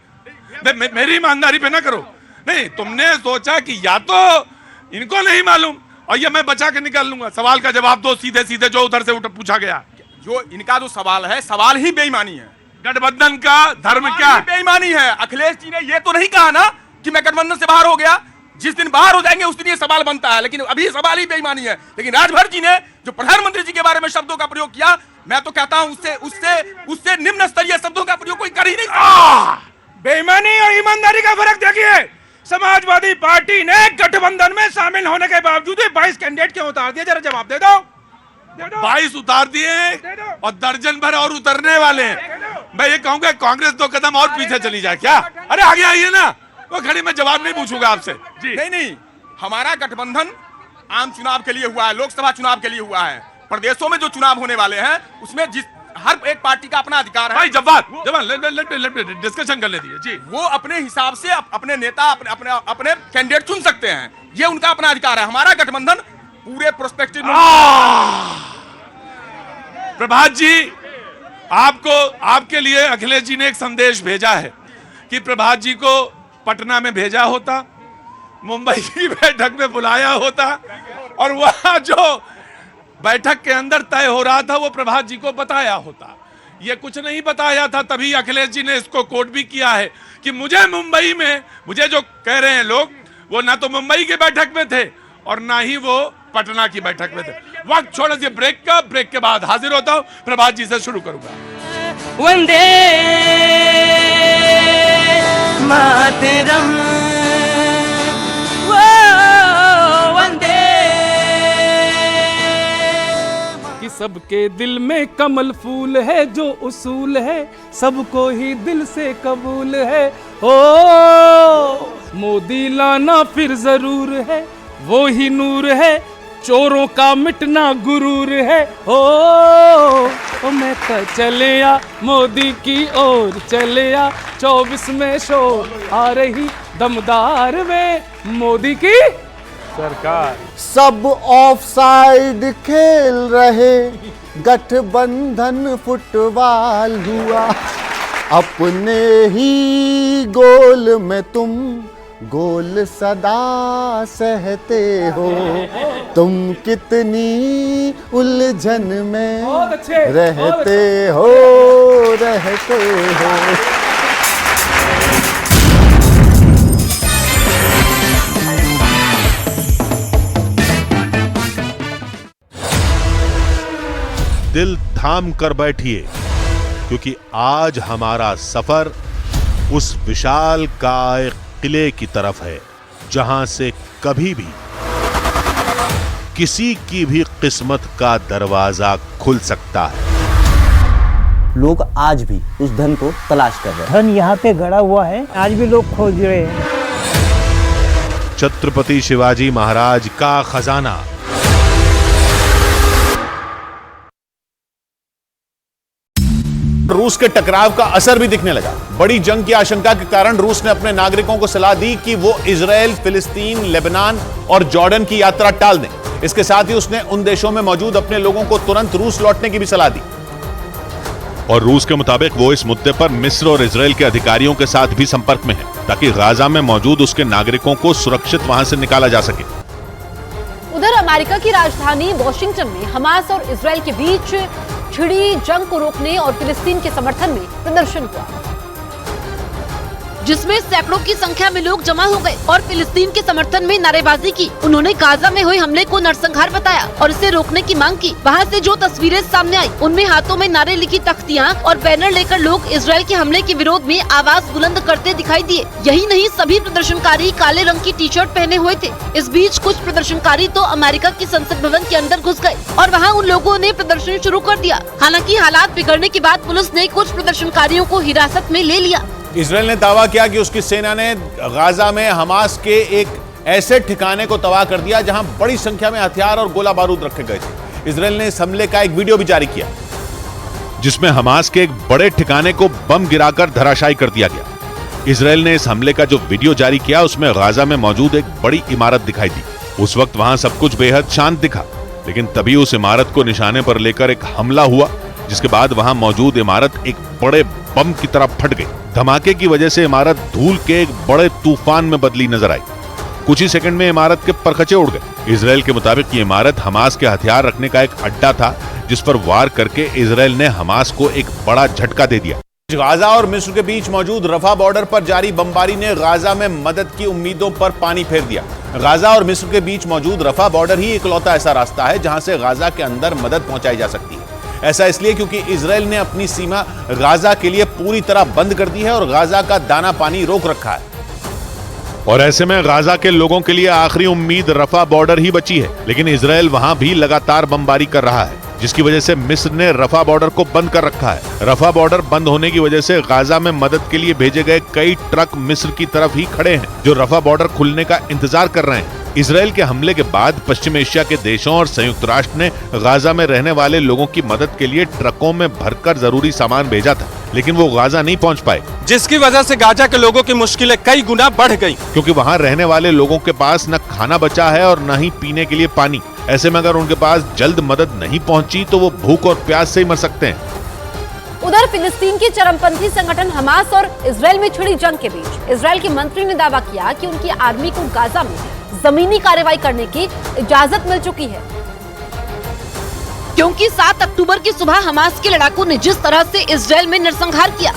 मेरी ईमानदारी पे ना करो। नहीं, तुमने सोचा कि या तो इनको नहीं मालूम और ये मैं बचा के निकाल लूंगा। सवाल का जवाब दो सीधे सीधे, जो उधर से पूछा गया। जो इनका जो सवाल है, सवाल ही बेईमानी है। गठबंधन का धर्म क्या? बेईमानी है। अखिलेश जी ने ये तो नहीं कहा ना कि मैं गठबंधन से बाहर हो गया, जिस दिन बाहर हो जाएंगे उस दिन ये सवाल बनता है, लेकिन अभी सवाल ही बेईमानी है। लेकिन राजभर जी ने जो प्रधानमंत्री जी के बारे में शब्दों का प्रयोग किया, मैं तो कहता हूं उससे निम्न स्तरीय शब्दों का प्रयोग कोई कर ही नहीं सकता। बेईमानी और ईमानदारी का फर्क देखिए। समाजवादी पार्टी ने गठबंधन में शामिल होने के बावजूद 22 कैंडिडेट क्यों उतार दिए? जरा जवाब दे दो। 22 उतार दिए और दर्जन भर और उतरने वाले हैं। मैं ये कहूंगा कांग्रेस 2 कदम और पीछे चली जाए क्या? अरे आगे आइए ना, वो खड़ी मैं जवाब नहीं पूछूंगा आपसे। नहीं, हमारा गठबंधन आम चुनाव के लिए हुआ है, लोकसभा चुनाव के लिए हुआ है। प्रदेशों में जो चुनाव होने वाले हैं उसमें जिस हर एक पार्टी का अपना अधिकार है। भाई जवाब डिस्कशन करने दीजिए जी। वो अपने हिसाब से अपने नेता अपने कैंडिडेट चुन सकते हैं, ये उनका अपना अधिकार है। हमारा गठबंधन पूरे प्रोस्पेक्टिव। प्रभात जी, आपके लिए अखिलेश जी ने एक संदेश भेजा है कि प्रभात जी को पटना में भेजा होता, मुंबई की बैठक में बुलाया होता और वहां जो बैठक के अंदर तय हो रहा था वो प्रभात जी को बताया होता। ये कुछ नहीं बताया था, तभी अखिलेश जी ने इसको कोट भी किया है कि मुझे मुंबई में, मुझे जो कह रहे हैं लोग, वो ना तो मुंबई की बैठक में थे और ना ही वो पटना की बैठक में थे। वक्त छोड़ दीजिए ब्रेक का, ब्रेक के बाद हाजिर होता हूं, प्रभात जी से शुरू करूंगा। वंदे मातरम, वो वंदे। कि सबके दिल में कमल फूल है, जो उसूल है सबको ही दिल से कबूल है। ओ मोदी लाना फिर जरूर है, वो ही नूर है, चोरों का मिटना गुरूर है। ओ मैं तो चले आ मोदी की ओर, चले आ 24 में शोर आ रही दमदार में मोदी की सरकार। सब ऑफ साइड खेल रहे, गठबंधन फुटबॉल हुआ, अपने ही गोल में तुम गोल सदा सहते हो, तुम कितनी उलझन में रहते हो। दिल थाम कर बैठिए, क्योंकि आज हमारा सफर उस विशाल काय किले की तरफ है, जहां से कभी भी किसी की भी किस्मत का दरवाजा खुल सकता है। लोग आज भी उस धन को तलाश कर रहे हैं। धन यहाँ पे गड़ा हुआ है, आज भी लोग खोज रहे हैं। छत्रपति शिवाजी महाराज का खजाना। रूस के टकराव का असर भी दिखने लगा। बड़ी जंग की आशंका के कारण रूस ने अपने नागरिकों को सलाह दी कि वो इजराइल, फिलिस्तीन, लेबनान और जॉर्डन की यात्रा टाल दें। इसके साथ ही उसने उन देशों में मौजूद अपने लोगों को तुरंत रूस लौटने की भी सलाह दी। और रूस के मुताबिक वो इस मुद्दे पर मिस्र और इजराइल के अधिकारियों के साथ भी संपर्क में है, ताकि गाजा में मौजूद उसके नागरिकों को सुरक्षित वहां से निकाला जा सके। उधर अमेरिका की राजधानी वॉशिंगटन में हमास और इजराइल के बीच छिड़ी जंग को रोकने और फिलिस्तीन के समर्थन में प्रदर्शन हुआ, जिसमें सैकड़ों की संख्या में लोग जमा हो गए और फिलिस्तीन के समर्थन में नारेबाजी की। उन्होंने गाजा में हुए हमले को नरसंहार बताया और इसे रोकने की मांग की। वहां से जो तस्वीरें सामने आई, उनमें हाथों में नारे लिखी तख्तियां और बैनर लेकर लोग इजराइल के हमले के विरोध में आवाज बुलंद करते दिखाई दिए। यही नहीं, सभी प्रदर्शनकारी काले रंग की टी शर्ट पहने हुए थे। इस बीच कुछ प्रदर्शनकारी तो अमेरिका की संसद भवन के अंदर घुस गए और वहाँ उन लोगों ने प्रदर्शन शुरू कर दिया। हालांकि हालात बिगड़ने के बाद पुलिस ने कुछ प्रदर्शनकारियों को हिरासत में ले लिया। इजराइल ने दावा किया कि उसकी सेना ने गाजा में हमास के एक ऐसे ठिकाने को तबाह कर दिया जहां बड़ी संख्या में हथियार और गोला बारूद रखे गए थे। इजराइल ने इस हमले का एक वीडियो भी जारी किया, जिसमें हमास के एक बड़े ठिकाने को बम गिराकर धराशायी कर दिया गया। इजराइल ने इस हमले का जो वीडियो जारी किया, उसमें गाजा में मौजूद एक बड़ी इमारत दिखाई दी। उस वक्त वहां सब कुछ बेहद शांत दिखा, लेकिन तभी उस इमारत को निशाने पर लेकर एक हमला हुआ, जिसके बाद वहां मौजूद इमारत एक बड़े बम की तरह फट गई। धमाके की वजह से इमारत धूल के एक बड़े तूफान में बदली नजर आई। कुछ ही सेकंड में इमारत के परखचे उड़ गए। इजराइल के मुताबिक ये इमारत हमास के हथियार रखने का एक अड्डा था, जिस पर वार करके इजराइल ने हमास को एक बड़ा झटका दे दिया। गाजा और मिस्र के बीच मौजूद रफा बॉर्डर पर जारी बमबारी ने गाजा में मदद की उम्मीदों पर पानी फेर दिया। गाजा और मिस्र के बीच मौजूद रफा बॉर्डर ही इकलौता ऐसा रास्ता है जहां से गाजा के अंदर मदद पहुंचाई जा सकती है। ऐसा इसलिए क्योंकि इजराइल ने अपनी सीमा गाजा के लिए पूरी तरह बंद कर दी है और गाजा का दाना पानी रोक रखा है। और ऐसे में गाजा के लोगों के लिए आखिरी उम्मीद रफा बॉर्डर ही बची है, लेकिन इजराइल वहां भी लगातार बमबारी कर रहा है, जिसकी वजह से मिस्र ने रफा बॉर्डर को बंद कर रखा है। रफा बॉर्डर बंद होने की वजह से गाजा में मदद के लिए भेजे गए कई ट्रक मिस्र की तरफ ही खड़े हैं, जो रफा बॉर्डर खुलने का इंतजार कर रहे हैं। इजराइल के हमले के बाद पश्चिम एशिया के देशों और संयुक्त राष्ट्र ने गाजा में रहने वाले लोगों की मदद के लिए ट्रकों में भरकर जरूरी सामान भेजा था, लेकिन वो गाजा नहीं पहुंच पाए, जिसकी वजह से गाजा के लोगों की मुश्किलें कई गुना बढ़ गई, क्योंकि वहां रहने वाले लोगों के पास न खाना बचा है और न ही पीने के लिए पानी। ऐसे में अगर उनके पास जल्द मदद नहीं पहुंची तो वो भूख और प्यास से ही मर सकते हैं। उधर फिलिस्तीन के चरमपंथी संगठन हमास और इजराइल में छिड़ी जंग के बीच इजराइल के मंत्री ने दावा किया कि उनकी आर्मी को गाजा में जमीनी कार्रवाई करने की इजाजत मिल चुकी है, क्योंकि 7 अक्टूबर की सुबह हमास के लड़ाकों ने जिस तरह से इजराइल में नरसंहार किया,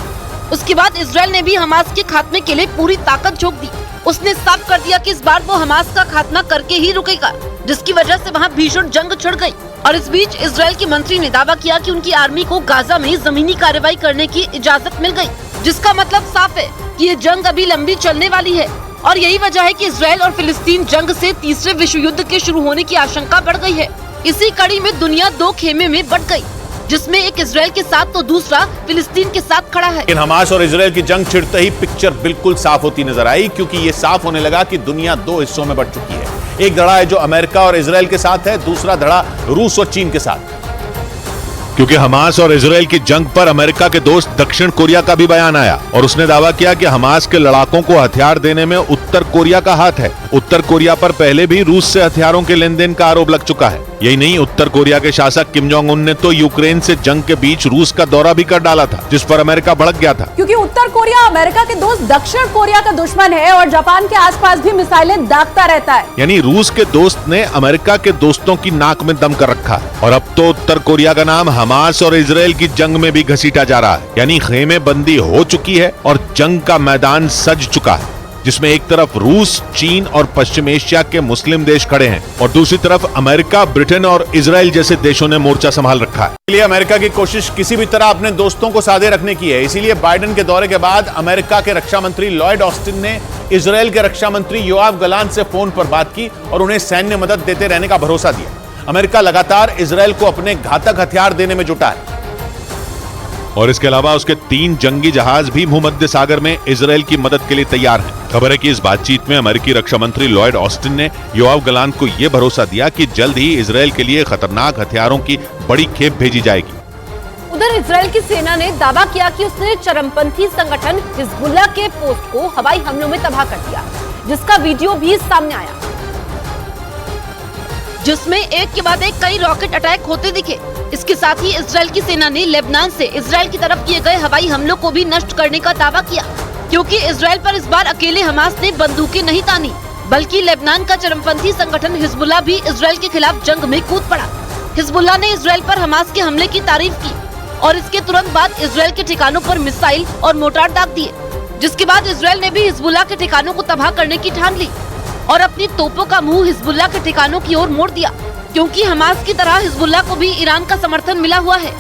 उसके बाद इजराइल ने भी हमास के खात्मे के लिए पूरी ताकत झोंक दी। उसने साफ कर दिया कि इस बार वो हमास का खात्मा करके ही रुकेगा, जिसकी वजह से वहाँ भीषण जंग छिड़ गई। और इस बीच इजराइल के मंत्री ने दावा किया कि उनकी आर्मी को गाजा में जमीनी कार्रवाई करने की इजाजत मिल गई, जिसका मतलब साफ है कि ये जंग अभी लंबी चलने वाली है और यही वजह है कि इजराइल और फिलिस्तीन जंग से तीसरे विश्व युद्ध के शुरू होने की आशंका बढ़ गई है। इसी कड़ी में दुनिया दो खेमे में बंट गई, जिसमें एक इजराइल के साथ तो दूसरा फिलिस्तीन के साथ खड़ा है। लेकिन हमास और इजराइल की जंग छिड़ते ही पिक्चर बिल्कुल साफ होती नजर आई, क्योंकि ये साफ होने लगा कि दुनिया दो हिस्सों में बंट चुकी है। एक धड़ा है जो अमेरिका और इजराइल के साथ है, दूसरा धड़ा रूस और चीन के साथ। क्योंकि हमास और इजराइल की जंग पर अमेरिका के दोस्त दक्षिण कोरिया का भी बयान आया और उसने दावा किया कि हमास के लड़ाकों को हथियार देने में उत्तर कोरिया का हाथ है। उत्तर कोरिया पर पहले भी रूस से हथियारों के लेन देन का आरोप लग चुका है। यही नहीं, उत्तर कोरिया के शासक किम जोंग उन ने तो यूक्रेन से जंग के बीच रूस का दौरा भी कर डाला था, जिस पर अमेरिका भड़क गया था। क्योंकि उत्तर कोरिया अमेरिका के दोस्त दक्षिण कोरिया का दुश्मन है और जापान के आसपास भी मिसाइलें दागता रहता है। यानी रूस के दोस्त ने अमेरिका के दोस्तों की नाक में दम कर रखा है और अब तो उत्तर कोरिया का नाम हमास और इजराइल की जंग में भी घसीटा जा रहा है। यानी खेमे बंदी हो चुकी है और जंग का मैदान सज चुका है, जिसमें एक तरफ रूस, चीन और पश्चिम एशिया के मुस्लिम देश खड़े हैं और दूसरी तरफ अमेरिका, ब्रिटेन और इजराइल जैसे देशों ने मोर्चा संभाल रखा है। इसलिए अमेरिका की कोशिश किसी भी तरह अपने दोस्तों को साधे रखने की है। इसीलिए बाइडेन के दौरे के बाद अमेरिका के रक्षा मंत्री लॉयड ऑस्टिन ने इजराइल के रक्षा मंत्री योआव गलांट से फोन पर बात की और उन्हें सैन्य मदद देते रहने का भरोसा दिया। अमेरिका लगातार इजराइल को अपने घातक हथियार देने में जुटा है और इसके अलावा उसके 3 जंगी जहाज भी भूमध्य सागर में इजराइल की मदद के लिए तैयार हैं। खबर है कि इस बातचीत में अमेरिकी रक्षा मंत्री लॉयड ऑस्टिन ने योआव गलांट को यह भरोसा दिया कि जल्द ही इजराइल के लिए खतरनाक हथियारों की बड़ी खेप भेजी जाएगी। उधर इजराइल की सेना ने दावा किया कि उसने चरमपंथी संगठन हिजबुल्लाह के पोस्ट को हवाई हमलों में तबाह कर दिया, जिसका वीडियो भी सामने आया, जिसमें एक के बाद एक कई रॉकेट अटैक होते दिखे। इसके साथ ही इजराइल की सेना ने लेबनान से इजराइल की तरफ किए गए हवाई हमलों को भी नष्ट करने का दावा किया, क्योंकि इजराइल पर इस बार अकेले हमास ने बंदूकें नहीं तानी, बल्कि लेबनान का चरमपंथी संगठन हिजबुल्लाह भी इजराइल के खिलाफ जंग में कूद पड़ा। हिजबुल्लाह ने इजराइल पर हमास के हमले की तारीफ की और इसके तुरंत बाद इजराइल के ठिकानों पर मिसाइल और मोर्टार दाग दिए, जिसके बाद इजराइल ने भी हिजबुल्लाह के ठिकानों को तबाह करने की ठान ली और अपनी तोपों का मुंह हिजबुल्लाह के ठिकानों की ओर मोड़ दिया, क्योंकि हमास की तरह हिजबुल्लाह को भी ईरान का समर्थन मिला हुआ है।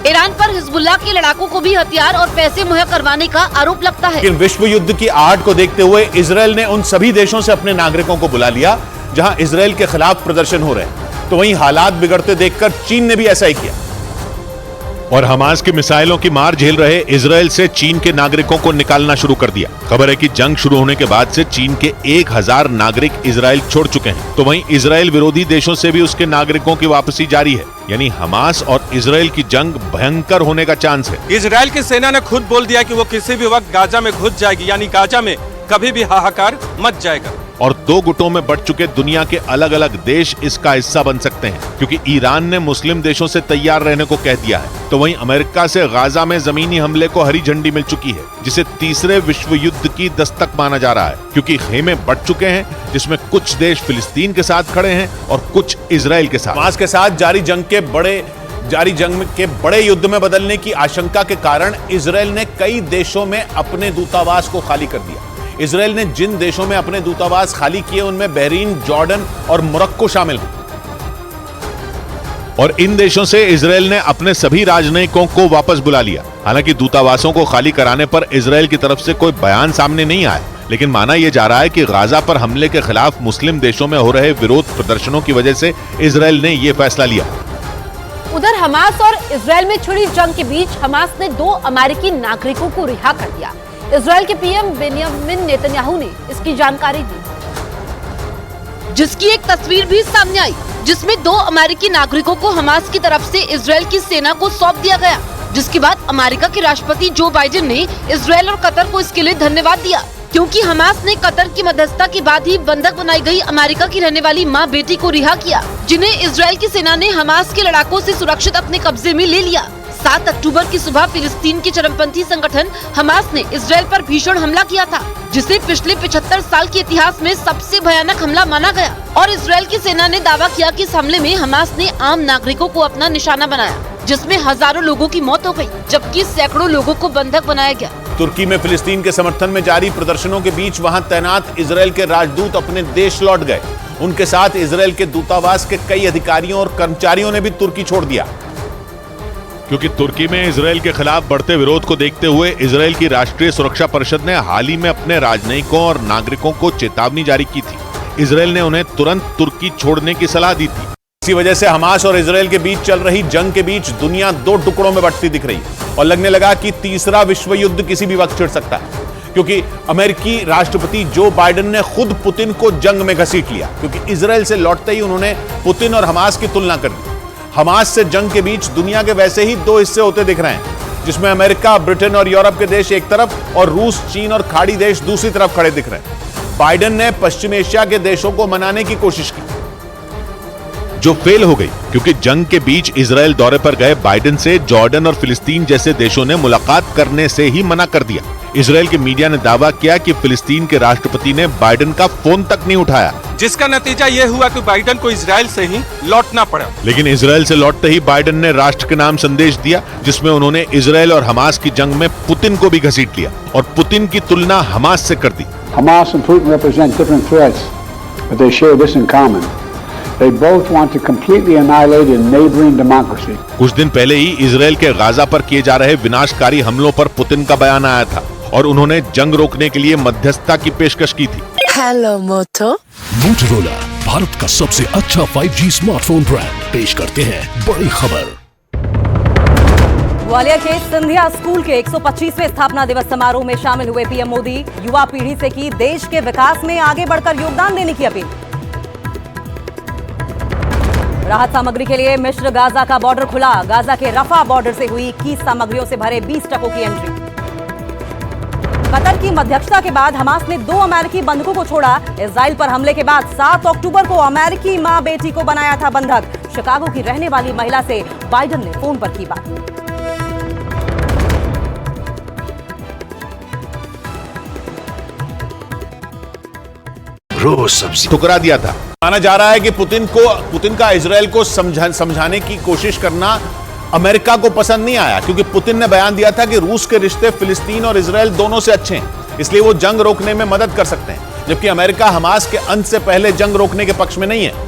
ईरान पर हिजबुल्लाह के लड़ाकों को भी हथियार और पैसे मुहैया करवाने का आरोप लगता है। लेकिन विश्व युद्ध की आहट को देखते हुए इजराइल ने उन सभी देशों से अपने नागरिकों को बुला लिया जहां इजराइल के खिलाफ प्रदर्शन हो रहे हैं, तो वहीं हालात बिगड़ते देखकर चीन ने भी ऐसा ही किया और हमास की मिसाइलों की मार झेल रहे इजराइल से चीन के नागरिकों को निकालना शुरू कर दिया। खबर है कि जंग शुरू होने के बाद से चीन के 1000 नागरिक इजराइल छोड़ चुके हैं, तो वहीं इजराइल विरोधी देशों से भी उसके नागरिकों की वापसी जारी है। यानी हमास और इजराइल की जंग भयंकर होने का चांस है। इजराइल की सेना ने खुद बोल दिया कि वो किसी भी वक्त गाजा में घुस जाएगी, यानी गाजा में कभी भी हाहाकार मच जाएगा। और 2 गुटों में बंट चुके दुनिया के अलग अलग देश इसका हिस्सा बन सकते हैं, क्योंकि ईरान ने मुस्लिम देशों से तैयार रहने को कह दिया है, तो वहीं अमेरिका से गाजा में जमीनी हमले को हरी झंडी मिल चुकी है, जिसे तीसरे विश्व युद्ध की दस्तक माना जा रहा है, क्योंकि खेमे बंट चुके हैं, जिसमें कुछ देश फिलिस्तीन के साथ खड़े हैं और कुछ इजराइल के साथ। हमास के साथ जारी जंग के बड़े युद्ध में बदलने की आशंका के कारण इजराइल ने कई देशों में अपने दूतावास को खाली कर दिया। इजराइल ने जिन देशों में अपने दूतावास खाली किए उनमें बहरीन, जॉर्डन और मोरक्को शामिल हैं। और इन देशों से इजराइल ने अपने सभी राजनयिकों को वापस बुला लिया। हालांकि दूतावासों को खाली कराने पर इजराइल की तरफ से कोई बयान सामने नहीं आया, लेकिन माना यह जा रहा है कि गाजा पर हमले के खिलाफ मुस्लिम देशों में हो रहे विरोध प्रदर्शनों की वजह से इजराइल ने यह फैसला लिया। उधर हमास और इजराइल में छिड़ी जंग के बीच हमास ने 2 अमेरिकी नागरिकों को रिहा कर दिया। इजराइल के पीएम बेंयामिन नेतन्याहू ने इसकी जानकारी दी, जिसकी एक तस्वीर भी सामने आई, जिसमें 2 अमेरिकी नागरिकों को हमास की तरफ से इजराइल की सेना को सौंप दिया गया, जिसके बाद अमेरिका के राष्ट्रपति जो बाइडेन ने इजराइल और कतर को इसके लिए धन्यवाद दिया, क्योंकि हमास ने कतर की मध्यस्थता के बाद ही बंधक बनाई गई अमेरिका की रहने वाली मां बेटी को रिहा किया, जिन्हें इजराइल की सेना ने हमास के लड़ाकों से सुरक्षित अपने कब्जे में ले लिया। 7 अक्टूबर की सुबह फिलिस्तीन के चरमपंथी संगठन हमास ने इजराइल पर भीषण हमला किया था, जिसे पिछले 75 साल के इतिहास में सबसे भयानक हमला माना गया। और इजराइल की सेना ने दावा किया कि इस हमले में हमास ने आम नागरिकों को अपना निशाना बनाया, जिसमें हजारों लोगों की मौत हो गई, जबकि सैकड़ों लोगों को बंधक बनाया गया। तुर्की में फिलिस्तीन के समर्थन में जारी प्रदर्शनों के बीच वहां तैनात इजराइल के राजदूत अपने देश लौट गए। उनके साथ इजरायल के दूतावास के कई अधिकारियों और कर्मचारियों ने भी तुर्की छोड़ दिया। क्योंकि तुर्की में इजरायल के खिलाफ बढ़ते विरोध को देखते हुए इजरायल की राष्ट्रीय सुरक्षा परिषद ने हाल ही में अपने राजनयिकों और नागरिकों को चेतावनी जारी की थी। इजरायल ने उन्हें तुरंत तुर्की छोड़ने की सलाह दी थी। इसी वजह से हमास और इजरायल के बीच चल रही जंग के बीच दुनिया दो टुकड़ों में बंटती दिख रही है और लगने लगा कि तीसरा विश्व युद्ध किसी भी वक्त छिड़ सकता है, क्योंकि अमेरिकी राष्ट्रपति जो बाइडेन ने खुद पुतिन को जंग में घसीट लिया, क्योंकि इजरायल से लौटते ही उन्होंने पुतिन और हमास की तुलना कर दी। हमास से जंग के बीच दुनिया के वैसे ही दो हिस्से होते दिख रहे हैं, जिसमें अमेरिका, ब्रिटेन और यूरोप के देश एक तरफ और रूस, चीन और खाड़ी देश दूसरी तरफ खड़े दिख रहे हैं। बाइडेन ने पश्चिम एशिया के देशों को मनाने की कोशिश की, जो फेल हो गई, क्योंकि जंग के बीच इजरायल दौरे पर गए बाइडेन से जॉर्डन और फिलिस्तीन जैसे देशों ने मुलाकात करने से ही मना कर दिया। इजरायल के मीडिया ने दावा किया कि फिलिस्तीन के राष्ट्रपति ने बाइडेन का फोन तक नहीं उठाया, जिसका नतीजा यह हुआ कि बाइडेन को इजरायल से ही लौटना पड़ा। लेकिन इजरायल से लौटते ही बाइडेन ने राष्ट्र के नाम संदेश दिया, जिसमें उन्होंने इजरायल और हमास की जंग में पुतिन को भी घसीट लिया और पुतिन की तुलना हमास से कर दी। Hamas and Putin represent different threats, but they share this in common. They both want to completely annihilate a neighboring democracy. कुछ दिन पहले ही इजरायल के गाजा पर किए जा रहे विनाशकारी हमलों पर पुतिन का बयान आया था और उन्होंने जंग रोकने के लिए मध्यस्थता की पेशकश की थी। हेलो मोटो। मोटोरोला भारत का सबसे अच्छा 5G स्मार्टफोन ब्रांड पेश करते हैं बड़ी खबर। ग्वालियर के सिंधिया स्कूल के 125वें स्थापना दिवस समारोह में शामिल हुए पीएम मोदी। युवा पीढ़ी से की देश के विकास में आगे बढ़कर योगदान देने की अपील। राहत सामग्री के लिए मिस्र गाजा का बॉर्डर खुला। गाजा के रफा बॉर्डर से हुई 21 सामग्रियों से भरे 20 ट्रकों की एंट्री। कतर की मध्यस्थता के बाद हमास ने 2 अमेरिकी बंधकों को छोड़ा। इजराइल पर हमले के बाद 7 अक्टूबर को अमेरिकी मां बेटी को बनाया था बंधक। शिकागो की रहने वाली महिला से बाइडेन ने फोन पर की बात। रोज सब्जी ठुकरा दिया था। माना जा रहा है कि पुतिन का इजरायल को समझाने की कोशिश करना अमेरिका को पसंद नहीं आया, क्योंकि पुतिन ने बयान दिया था कि रूस के रिश्ते फिलिस्तीन और इजरायल दोनों से अच्छे हैं, इसलिए वो जंग रोकने में मदद कर सकते हैं, जबकि अमेरिका हमास के अंत से पहले जंग रोकने के पक्ष में नहीं है।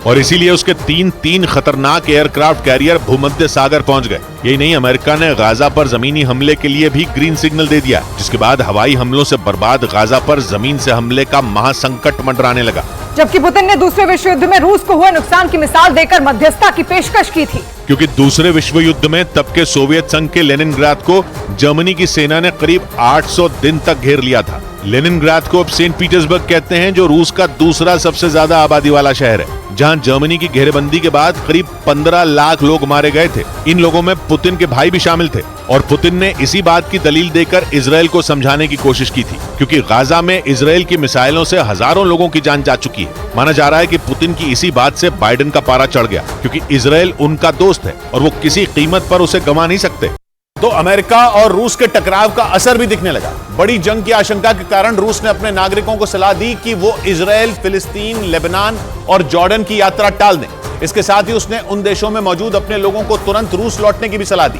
और इसीलिए उसके तीन खतरनाक एयरक्राफ्ट कैरियर भूमध्य सागर पहुंच गए। यही नहीं, अमेरिका ने गाजा पर जमीनी हमले के लिए भी ग्रीन सिग्नल दे दिया, जिसके बाद हवाई हमलों से बर्बाद गाजा पर जमीन से हमले का महासंकट मंडराने लगा। जबकि पुतिन ने दूसरे विश्व युद्ध में रूस को हुए नुकसान की मिसाल देकर मध्यस्थता की पेशकश की थी, क्योंकि दूसरे विश्व युद्ध में तब के सोवियत संघ के लेनिनग्राद को जर्मनी की सेना ने करीब 800 दिन तक घेर लिया था। लेनिनग्राद को अब सेंट पीटर्सबर्ग कहते हैं, जो रूस का दूसरा सबसे ज्यादा आबादी वाला शहर है, जहां जर्मनी की घेरेबंदी के बाद करीब 15 लाख लोग मारे गए थे। इन लोगों में पुतिन के भाई भी शामिल थे और पुतिन ने इसी बात की दलील देकर इजरायल को समझाने की कोशिश की थी, क्योंकि गाजा में इजरायल की मिसाइलों से हजारों लोगों की जान जा चुकी है। माना जा रहा है कि पुतिन की इसी बात से बाइडेन का पारा चढ़ गया, क्योंकि इजरायल उनका दोस्त है और वो किसी कीमत पर उसे गंवा नहीं सकते। तो अमेरिका और रूस के टकराव का असर भी दिखने लगा। बड़ी जंग की आशंका के कारण रूस ने अपने नागरिकों को सलाह दी कि वो इजरायल, फिलिस्तीन, लेबनान और जॉर्डन की यात्रा टाल दें। इसके साथ ही उसने उन देशों में मौजूद अपने लोगों को तुरंत रूस लौटने की भी सलाह दी।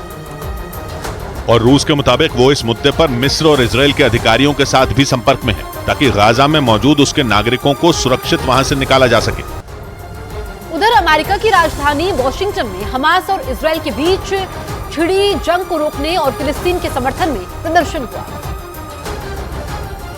और रूस के मुताबिक वो इस मुद्दे पर मिस्र और इजरायल के अधिकारियों के साथ भी संपर्क में है, ताकि गाजा में मौजूद उसके नागरिकों को सुरक्षित वहां से निकाला जा सके। उधर अमेरिका की राजधानी वॉशिंगटन में हमास और इजरायल के बीच छिड़ी जंग को रोकने और फिलिस्तीन के समर्थन में प्रदर्शन हुआ,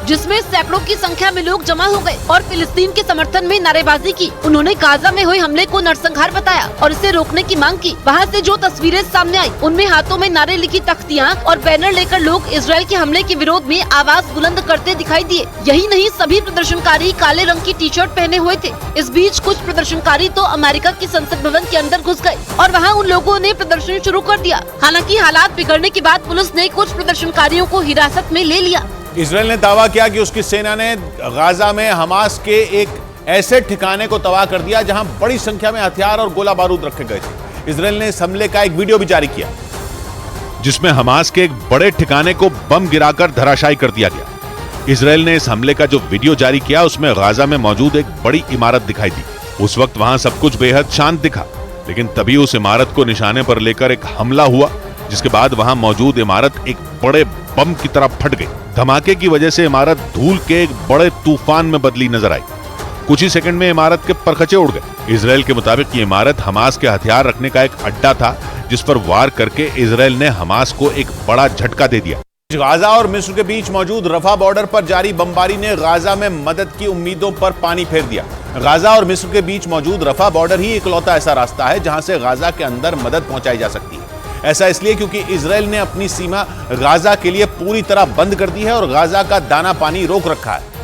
जिसमें सैकड़ों की संख्या में लोग जमा हो गए और फिलिस्तीन के समर्थन में नारेबाजी की। उन्होंने गाजा में हुए हमले को नरसंहार बताया और इसे रोकने की मांग की। वहां से जो तस्वीरें सामने आई, उनमें हाथों में नारे लिखी तख्तियां और बैनर लेकर लोग इजरायल के हमले के विरोध में आवाज बुलंद करते दिखाई दिए। यही नहीं, सभी प्रदर्शनकारी काले रंग की टी शर्ट पहने हुए थे। इस बीच कुछ प्रदर्शनकारी तो अमेरिका की संसद भवन के अंदर घुस गए और वहाँ उन लोगों ने प्रदर्शन शुरू कर दिया। हालांकि हालात बिगड़ने के बाद पुलिस ने कुछ प्रदर्शनकारियों को हिरासत में ले लिया। इजरायल ने दावा किया कि उसकी सेना ने गाजा में हमास के एक ऐसे ठिकाने को तबाह कर दिया जहां बड़ी संख्या में हथियार और गोला बारूद रखे गए थे। इजरायल ने इस हमले का एक वीडियो भी जारी किया, जिसमें हमास के एक बड़े ठिकाने को बम गिराकर धराशायी कर दिया गया। इजरायल ने इस हमले का जो वीडियो जारी किया, उसमें गाजा में मौजूद एक बड़ी इमारत दिखाई दी। उस वक्त वहां सब कुछ बेहद शांत दिखा, लेकिन तभी उस इमारत को निशाने पर लेकर एक हमला हुआ, जिसके बाद वहां मौजूद इमारत एक बड़े बम की तरह फट गई। धमाके की वजह से इमारत धूल के एक बड़े तूफान में बदली नजर आई। कुछ ही सेकंड में इमारत के परखचे उड़ गए। इजराइल के मुताबिक ये इमारत हमास के हथियार रखने का एक अड्डा था, जिस पर वार करके इजराइल ने हमास को एक बड़ा झटका दे दिया। गाजा और मिस्र के बीच मौजूद रफा बॉर्डर पर जारी बमबारी ने गाजा में मदद की उम्मीदों पर पानी फेर दिया। गाजा और मिस्र के बीच मौजूद रफा बॉर्डर ही इकलौता ऐसा रास्ता है जहां से गाजा के अंदर मदद पहुंचाई जा सकती है। ऐसा इसलिए क्योंकि इजराइल ने अपनी सीमा गाजा के लिए पूरी तरह बंद कर दी है और गाजा का दाना पानी रोक रखा है।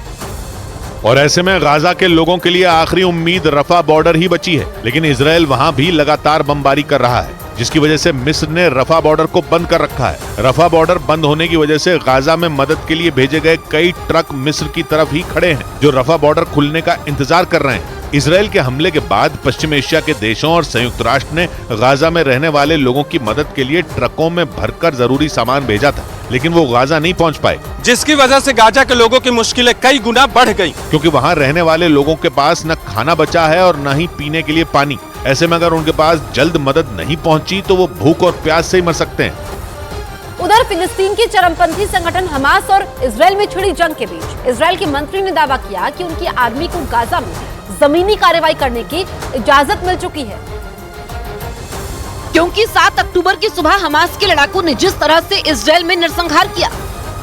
और ऐसे में गाजा के लोगों के लिए आखिरी उम्मीद रफा बॉर्डर ही बची है, लेकिन इजराइल वहां भी लगातार बमबारी कर रहा है, जिसकी वजह से मिस्र ने रफा बॉर्डर को बंद कर रखा है। रफा बॉर्डर बंद होने की वजह से गाजा में मदद के लिए भेजे गए कई ट्रक मिस्र की तरफ ही खड़े हैं, जो रफा बॉर्डर खुलने का इंतजार कर रहे हैं। इजराइल के हमले के बाद पश्चिम एशिया के देशों और संयुक्त राष्ट्र ने गाजा में रहने वाले लोगों की मदद के लिए ट्रकों में भरकर जरूरी सामान भेजा था, लेकिन वो गाजा नहीं पहुंच पाए, जिसकी वजह से गाजा के लोगों की मुश्किलें कई गुना बढ़ गई, क्योंकि वहां रहने वाले लोगों के पास न खाना बचा है और न ही पीने के लिए पानी। ऐसे में अगर उनके पास जल्द मदद नहीं पहुंची तो वो भूख और प्यास से ही मर सकते हैं। उधर फिलिस्तीन की चरमपंथी संगठन हमास और इजराइल में छिड़ी जंग के बीच इजराइल के मंत्री ने दावा किया कि उनकी आर्मी को गाजा में जमीनी कार्रवाई करने की इजाजत मिल चुकी है, क्योंकि 7 अक्टूबर की सुबह हमास के लड़ाकों ने जिस तरह से इजराइल में नरसंहार किया,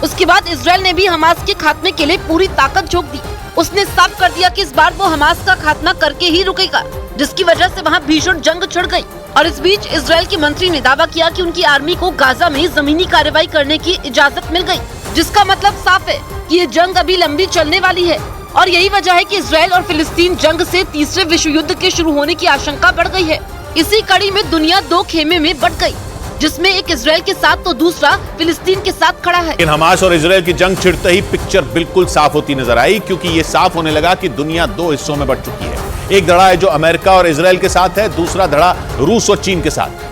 उसके बाद इजराइल ने भी हमास के खात्मे के लिए पूरी ताकत झोंक दी। उसने साफ कर दिया कि इस बार वो हमास का खात्मा करके ही रुकेगा, जिसकी वजह से वहाँ भीषण जंग छिड़ गई। और इस बीच इजराइल के मंत्री ने दावा किया कि उनकी आर्मी को गाजा में जमीनी कार्रवाई करने की इजाजत मिल गई, जिसका मतलब साफ है कि ये जंग अभी लंबी चलने वाली है। और यही वजह है कि इजराइल और फिलिस्तीन जंग से तीसरे विश्व युद्ध के शुरू होने की आशंका बढ़ गई है। इसी कड़ी में दुनिया दो खेमे में बंट गई, जिसमें एक इजराइल के साथ तो दूसरा फिलिस्तीन के साथ खड़ा है। लेकिन हमास और इजराइल की जंग छिड़ते ही पिक्चर बिल्कुल साफ होती नजर आई, क्योंकि ये साफ होने लगा कि दुनिया दो हिस्सों में बंट चुकी है। एक धड़ा है जो अमेरिका और इजराइल के साथ है, दूसरा धड़ा रूस और चीन के साथ।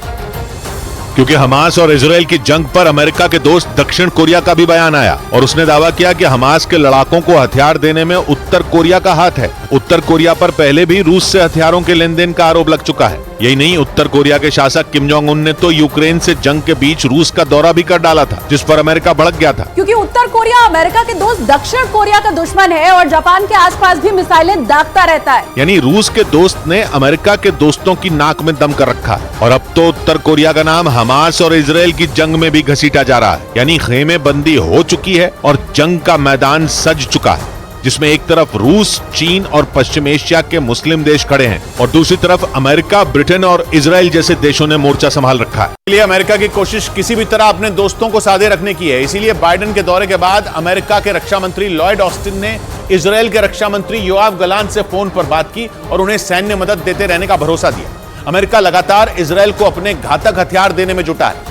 क्योंकि हमास और इजराइल की जंग पर अमेरिका के दोस्त दक्षिण कोरिया का भी बयान आया और उसने दावा किया कि हमास के लड़ाकों को हथियार देने में उत्तर कोरिया का हाथ है। उत्तर कोरिया पर पहले भी रूस से हथियारों के लेन देन का आरोप लग चुका है। यही नहीं, उत्तर कोरिया के शासक किम जोंग उन ने तो यूक्रेन से जंग के बीच रूस का दौरा भी कर डाला था, जिस पर अमेरिका भड़क गया था। क्योंकि उत्तर कोरिया अमेरिका के दोस्त दक्षिण कोरिया का दुश्मन है और जापान के आसपास भी मिसाइलें दागता रहता है। यानी रूस के दोस्त ने अमेरिका के दोस्तों की नाक में दम कर रखा है और अब तो उत्तर कोरिया का नाम हमास और इजराइल की जंग में भी घसीटा जा रहा है। यानी खेमे बंदी हो चुकी है और जंग का मैदान सज चुका है, जिसमें एक तरफ रूस, चीन और पश्चिम एशिया के मुस्लिम देश खड़े हैं और दूसरी तरफ अमेरिका, ब्रिटेन और इजराइल जैसे देशों ने मोर्चा संभाल रखा है। इसलिए अमेरिका की कोशिश किसी भी तरह अपने दोस्तों को साधे रखने की है। इसीलिए बाइडेन के दौरे के बाद अमेरिका के रक्षा मंत्री लॉयड ऑस्टिन ने इजराइल के रक्षा मंत्री योआव गलांट से फोन पर बात की और उन्हें सैन्य मदद देते रहने का भरोसा दिया। अमेरिका लगातार इजराइल को अपने घातक हथियार देने में जुटा है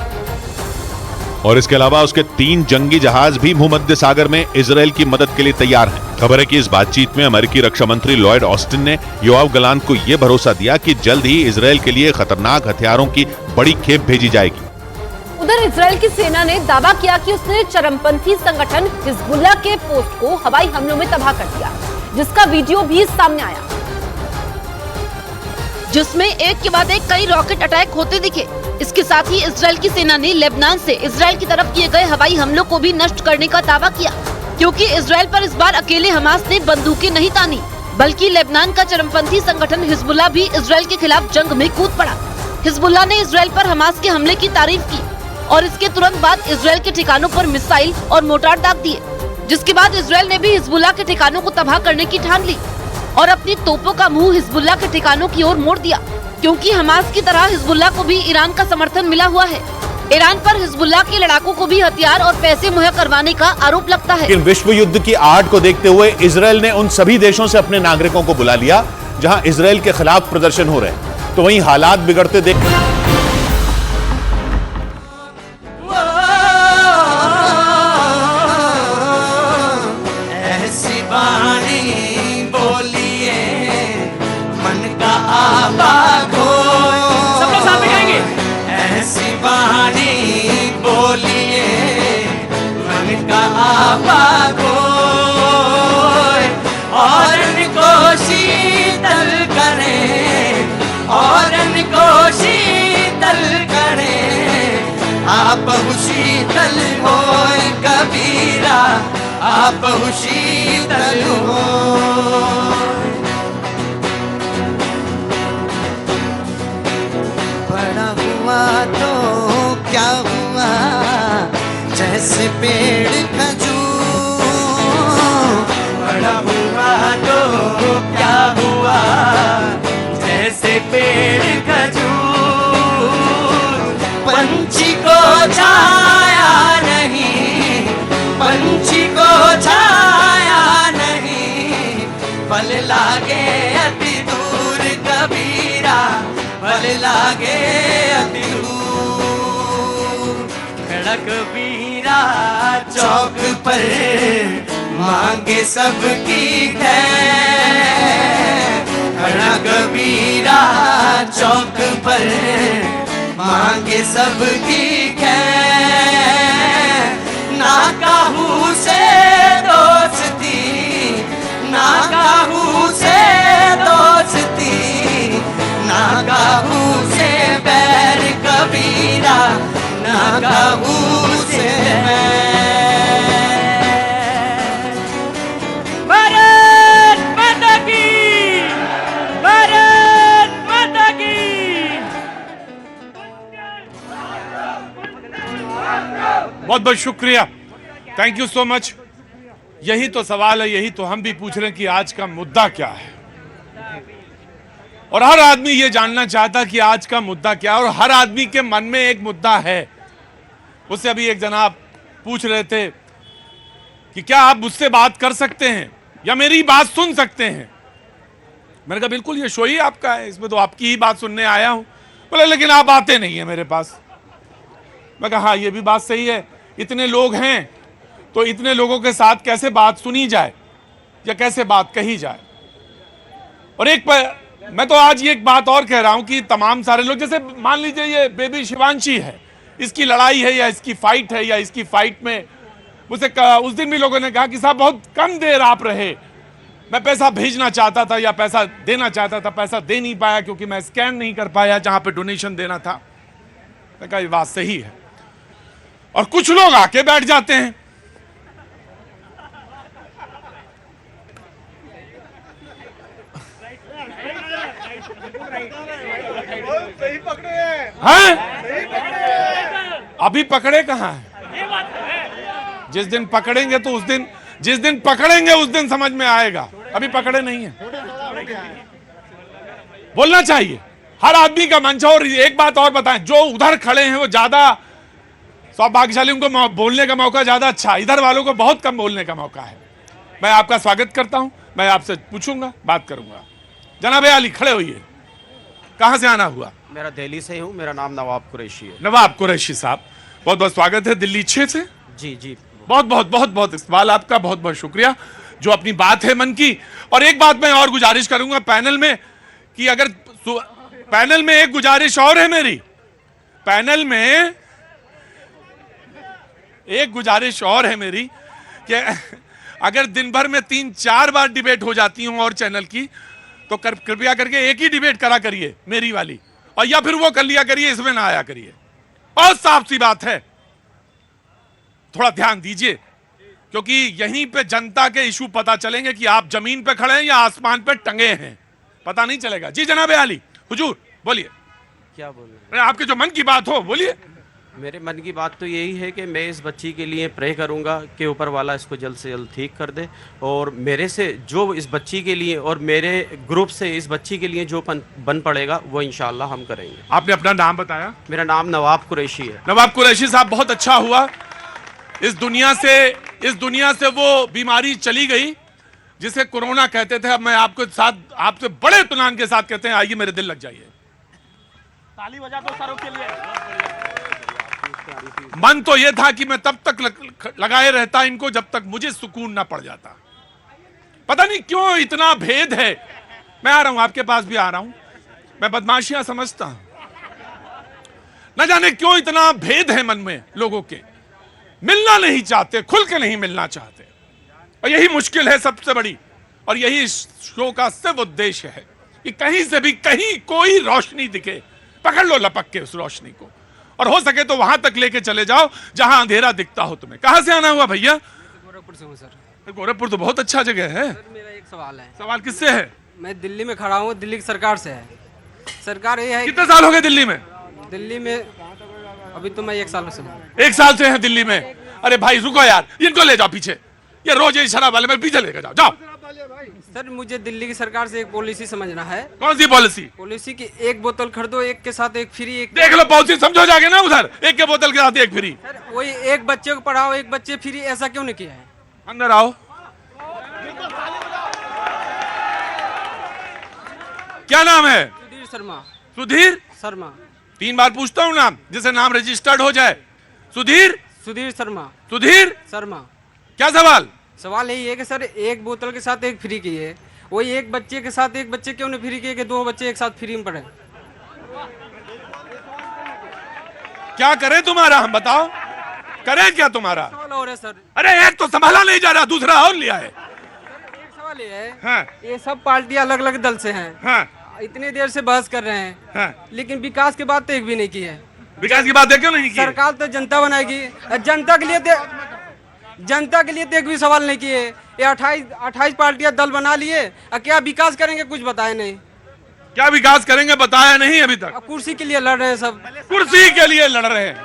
और इसके अलावा उसके 3 जंगी जहाज भी भूमध्य सागर में इजराइल की मदद के लिए तैयार हैं। खबर है कि इस बातचीत में अमेरिकी रक्षा मंत्री लॉयड ऑस्टिन ने योआव गलांट को यह भरोसा दिया कि जल्द ही इजराइल के लिए खतरनाक हथियारों की बड़ी खेप भेजी जाएगी। उधर इजराइल की सेना ने दावा किया कि उसने चरमपंथी संगठन हिजबुल्लाह के पोस्ट को हवाई हमलों में तबाह कर दिया, जिसका वीडियो भी सामने आया, जिसमें एक के बाद एक कई रॉकेट अटैक होते दिखे। इसके साथ ही इजराइल की सेना ने लेबनान से इजराइल की तरफ किए गए हवाई हमलों को भी नष्ट करने का दावा किया, क्योंकि इजराइल पर इस बार अकेले हमास ने बंदूकें नहीं तानी, बल्कि लेबनान का चरमपंथी संगठन हिजबुल्लाह भी इजराइल के खिलाफ जंग में कूद पड़ा। हिजबुल्लाह ने इजराइल पर हमास के हमले की तारीफ की और इसके तुरंत बाद इजराइल के ठिकानों पर मिसाइल और मोर्टार दाग दिए, जिसके बाद इजराइल ने भी हिजबुल्लाह के ठिकानों को तबाह करने की ठान ली और अपनी तोपों का मुंह हिजबुल्लाह के ठिकानों की ओर मोड़ दिया, क्योंकि हमास की तरह हिजबुल्लाह को भी ईरान का समर्थन मिला हुआ है। ईरान पर हिजबुल्लाह के लड़ाकों को भी हथियार और पैसे मुहैया करवाने का आरोप लगता है। लेकिन विश्व युद्ध की आहट को देखते हुए इजराइल ने उन सभी देशों से अपने नागरिकों को बुला लिया जहां इजराइल के खिलाफ प्रदर्शन हो रहे हैं, तो वहीं हालात बिगड़ते देख आप शीतल हो कबीरा, आप शीतल हो। जैसे पेड़ खजूर, बड़ा हुआ तो क्या हुआ, जैसे पेड़ खजूर। पंछी को छाया नहीं, पंछी को छाया नहीं, फल लागे अति दूर कबीरा, फल लागे अति दूर। खड़ा कबीरा चौक पर मांगे सबकी खैर, खड़ा कबीरा चौक पर मांगे सबकी खैर। ना काहू से दोस्ती, ना काहू से दोस्ती, ना काहू से बैर कबीरा, ना काहू से बैर। भारत माता की, भारत माता की। बहुत बहुत शुक्रिया, थैंक यू सो मच। यही तो सवाल है, यही तो हम भी पूछ रहे हैं कि आज का मुद्दा क्या है, और हर आदमी ये जानना चाहता कि आज का मुद्दा क्या है, और हर आदमी के मन में एक मुद्दा है। उससे अभी एक जनाब पूछ रहे थे कि क्या आप मुझसे बात कर सकते हैं या मेरी बात सुन सकते हैं। मैंने कहा बिल्कुल, ये शो ही आपका है, इसमें तो आपकी ही बात सुनने आया हूं। बोले लेकिन आप आते नहीं है मेरे पास। मैं कहा हाँ, ये भी बात सही है, इतने लोग हैं तो इतने लोगों के साथ कैसे बात सुनी जाए या कैसे बात कही जाए। और मैं तो आज ये एक बात और कह रहा हूं कि तमाम सारे लोग, जैसे मान लीजिए ये बेबी शिवांशी है, इसकी लड़ाई है या इसकी फाइट है, या इसकी फाइट में मुझसे उस दिन भी लोगों ने कहा कि साहब बहुत कम देर आप रहे, मैं पैसा भेजना चाहता था या पैसा देना चाहता था, पैसा दे नहीं पाया क्योंकि मैं स्कैन नहीं कर पाया जहां पे डोनेशन देना था। मैं कहा ये बात सही है। और कुछ लोग आके बैठ जाते हैं, हैं? अभी पकड़े कहां है? जिस दिन पकड़ेंगे तो उस दिन, जिस दिन पकड़ेंगे उस दिन समझ में आएगा, अभी पकड़े नहीं है। बोलना चाहिए, हर आदमी का मंच। और एक बात और बताएं, जो उधर खड़े हैं वो ज्यादा सौभाग्यशाली, उनको बोलने का मौका ज्यादा अच्छा, इधर वालों को बहुत कम बोलने का मौका है। मैं आपका स्वागत करता हूं, मैं आपसे पूछूंगा, बात करूंगा। जनाब अली खड़े होइए, कहां से आना हुआ? मेरा दिल्ली से हूं, मेरा नाम नवाब कुरैशी है। नवाब कुरैशी साहब, बहुत बहुत स्वागत है दिल्ली 6 से। जी जी, बहुत बहुत बहुत बहुत इकबाल आपका, बहुत बहुत शुक्रिया जो अपनी बात है मन की। और एक बात मैं और गुजारिश करूंगा पैनल में, कि अगर पैनल में एक गुजारिश और है मेरी, पैनल में एक गुजारिश और है मेरी कि अगर दिन भर में 3-4 बार डिबेट हो जाती हूं और चैनल की, तो कृपया करके एक ही डिबेट करा करिए, मेरी वाली, और या फिर वो कर लिया करिए, इसमें ना आया करिए। बहुत साफ सी बात है, थोड़ा ध्यान दीजिए, क्योंकि यहीं पे जनता के इशू पता चलेंगे कि आप जमीन पे खड़े हैं या आसमान पे टंगे हैं, पता नहीं चलेगा। जी जनाब अली, हुजूर बोलिए। क्या बोलूं? आपके जो मन की बात हो बोलिए। मेरे मन की बात तो यही है कि मैं इस बच्ची के लिए प्रे करूंगा कि ऊपर वाला इसको जल्द से जल्द ठीक कर दे, और मेरे से जो इस बच्ची के लिए और मेरे ग्रुप से इस बच्ची के लिए जो बन पड़ेगा वो इंशाल्लाह हम करेंगे। आपने अपना नाम बताया? मेरा नाम नवाब कुरैशी है। नवाब कुरैशी साहब, बहुत अच्छा हुआ इस दुनिया से वो बीमारी चली गई जिसे कोरोना कहते थे। अब मैं आपको साथ, आपसे बड़े इत्मीनान के साथ कहते हैं, आइए मेरे दिल लग जाइए। ताली बजा दो सरों के लिए। मन तो यह था कि मैं तब तक लगाए रहता इनको जब तक मुझे सुकून ना पड़ जाता। पता नहीं क्यों इतना भेद है। मैं आ रहा हूं, आपके पास भी आ रहा हूं, मैं बदमाशियां समझता हूं, न जाने क्यों इतना भेद है मन में लोगों के, मिलना नहीं चाहते, खुल के नहीं मिलना चाहते, और यही मुश्किल है सबसे बड़ी। और यही इस शो का सिर्फ उद्देश्य है कि कहीं से भी कहीं कोई रोशनी दिखे, पकड़ लो लपक के उस रोशनी को, और हो सके तो वहां तक लेके चले जाओ जहां अंधेरा दिखता हो तुम्हें। कहां से आना हुआ भैया? गोरखपुर से हूँ सर। गोरखपुर तो बहुत अच्छा जगह है। सर मेरा एक सवाल है। सवाल किससे है? मैं दिल्ली में खड़ा हूँ, दिल्ली की सरकार से है। सरकार ये है, कितने साल हो गए दिल्ली में? दिल्ली में अभी तो मैं 1 साल से हूँ। 1 साल से हैं दिल्ली में। अरे भाई रुको यार, इनको ले जाओ पीछे, ये रोज ये शराब वाले में पीछे लेकर जाओ, जाओ। सर मुझे दिल्ली की सरकार से एक पॉलिसी समझना है। कौन सी पॉलिसी? पॉलिसी की एक बोतल खरीदो, एक के साथ एक फ्री। एक देख लो पॉलिसी, समझो जाके ना उधर, एक के बोतल के साथ एक फ्री। सर वही एक बच्चे को पढ़ाओ एक बच्चे फ्री, ऐसा क्यों नहीं किया है? अंदर आओ। क्या नाम है? सुधीर शर्मा। सुधीर शर्मा। 3 बार पूछता हूँ नाम, जिससे नाम रजिस्टर्ड हो जाए। सुधीर? सुधीर शर्मा। सुधीर शर्मा। क्या सवाल? सवाल यही है कि सर एक बोतल के साथ एक फ्री की है, वही एक बच्चे के साथ एक बच्चे क्यों नहीं फ्री किए कि 2 बच्चे एक साथ फ्री में पढ़े? क्या करें तुम्हारा, हम बताओ, करें क्या तुम्हारा? सवाल और है सर। अरे एक तो संभाला नहीं जा रहा, दूसरा और लिया है। एक सवाल ये है, हाँ। ये सब पार्टियां अलग अलग दल से हैं। हाँ। इतनी देर से बहस कर रहे हैं। हाँ। लेकिन विकास की बात तो एक भी नहीं की है। विकास की बात क्यों नहीं की? सरकार तो जनता बनाएगी, जनता के लिए तो एक भी सवाल नहीं किए। ये 28 पार्टियां दल बना लिए, क्या विकास करेंगे कुछ बताए नहीं। क्या विकास करेंगे बताया नहीं अभी तक। अब कुर्सी के लिए लड़ रहे हैं सब, कुर्सी के लिए लड़ रहे हैं।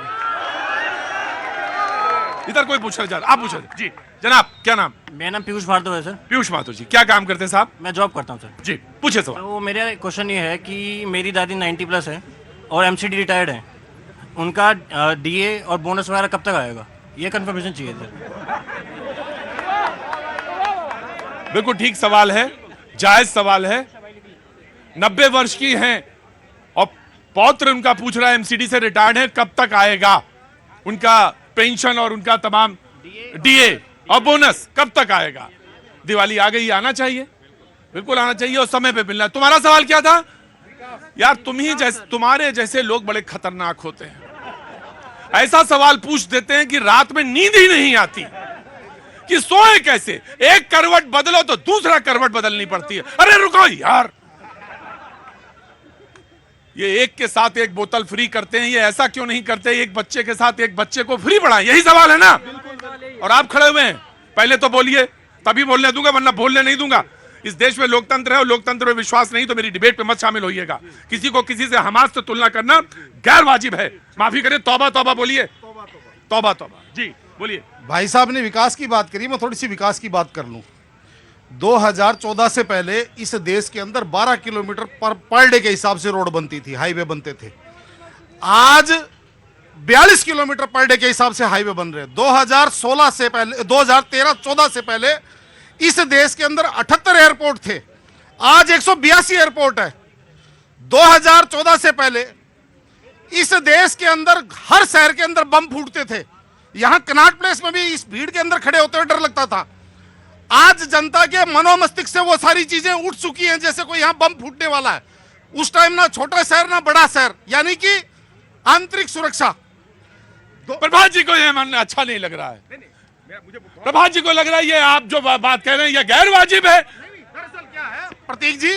इधर कोई पूछ रहा, आप पूछ रहे जी। जनाब क्या नाम? मेरा नाम पीयूष माथुर है सर। पीयूष माथुर जी, क्या काम करते हैं साहब? मैं जॉब करता हूँ सर। जी पूछे सवाल। तो मेरा क्वेश्चन ये है कि मेरी दादी 90+ है और एमसीडी रिटायर्ड है, उनका डीए और बोनस वगैरह कब तक आएगा, ये कंफर्मेशन चाहिए सर। बिल्कुल ठीक सवाल है, जायज सवाल है। 90 वर्ष की हैं और पौत्र उनका पूछ रहा है एमसीडी से रिटायर्ड है, कब तक आएगा उनका पेंशन और उनका तमाम डीए और बोनस कब तक आएगा? दिवाली आ गई, आना चाहिए, बिल्कुल आना चाहिए और समय पे मिलना। तुम्हारा सवाल क्या था यार? तुम्हारे जैसे लोग बड़े खतरनाक होते हैं, ऐसा सवाल पूछ देते हैं कि रात में नींद ही नहीं आती कि सोए कैसे। एक करवट बदलो तो दूसरा करवट बदलनी पड़ती है। अरे रुको यार, ये एक के साथ एक बोतल फ्री करते हैं, ये ऐसा क्यों नहीं करते एक बच्चे के साथ एक बच्चे को फ्री पढ़ाएं? यही सवाल है ना। और आप खड़े हुए हैं, पहले तो बोलिए तभी बोलने दूंगा, वरना बोलने नहीं दूंगा। इस देश में लोकतंत्र है और लोकतंत्र में विश्वास नहीं तो मेरी डिबेट पे मत शामिल होइएगा। किसी को किसी से हमास से तुलना करना गैर वाजिब है। माफी करें, तौबा तौबा बोलिए, तौबा तौबा। जी बोलिए। भाई साहब ने विकास की बात करी, मैं थोड़ी सी विकास की बात कर लूं। 2014 से पहले इस देश के अंदर 12 किलोमीटर पर डे के हिसाब से रोड बनती थी, हाईवे बनते थे। आज 42 किलोमीटर पर डे के हिसाब से हाईवे बन रहे हैं। 2016 से पहले, 2013-14 से पहले इस देश के अंदर 78 एयरपोर्ट थे, आज 182 एयरपोर्ट है। 2014 से पहले इस देश के अंदर हर शहर के अंदर बम फूटते थे। यहां कनॉट प्लेस में भी इस भीड़ के अंदर खड़े होते हुए डर लगता था। आज जनता के मनोमस्तिष्क से वो सारी चीजें उठ चुकी हैं जैसे कोई यहां बम फूटने वाला है। उस टाइम ना छोटा शहर ना बड़ा शहर, यानी कि आंतरिक सुरक्षा। प्रभात जी को ये मानना अच्छा नहीं लग रहा है। प्रभात जी को लग रहा है ये आप जो बात कह रहे हैं ये गैर वाजिब है। दरअसल क्या है प्रतीक जी,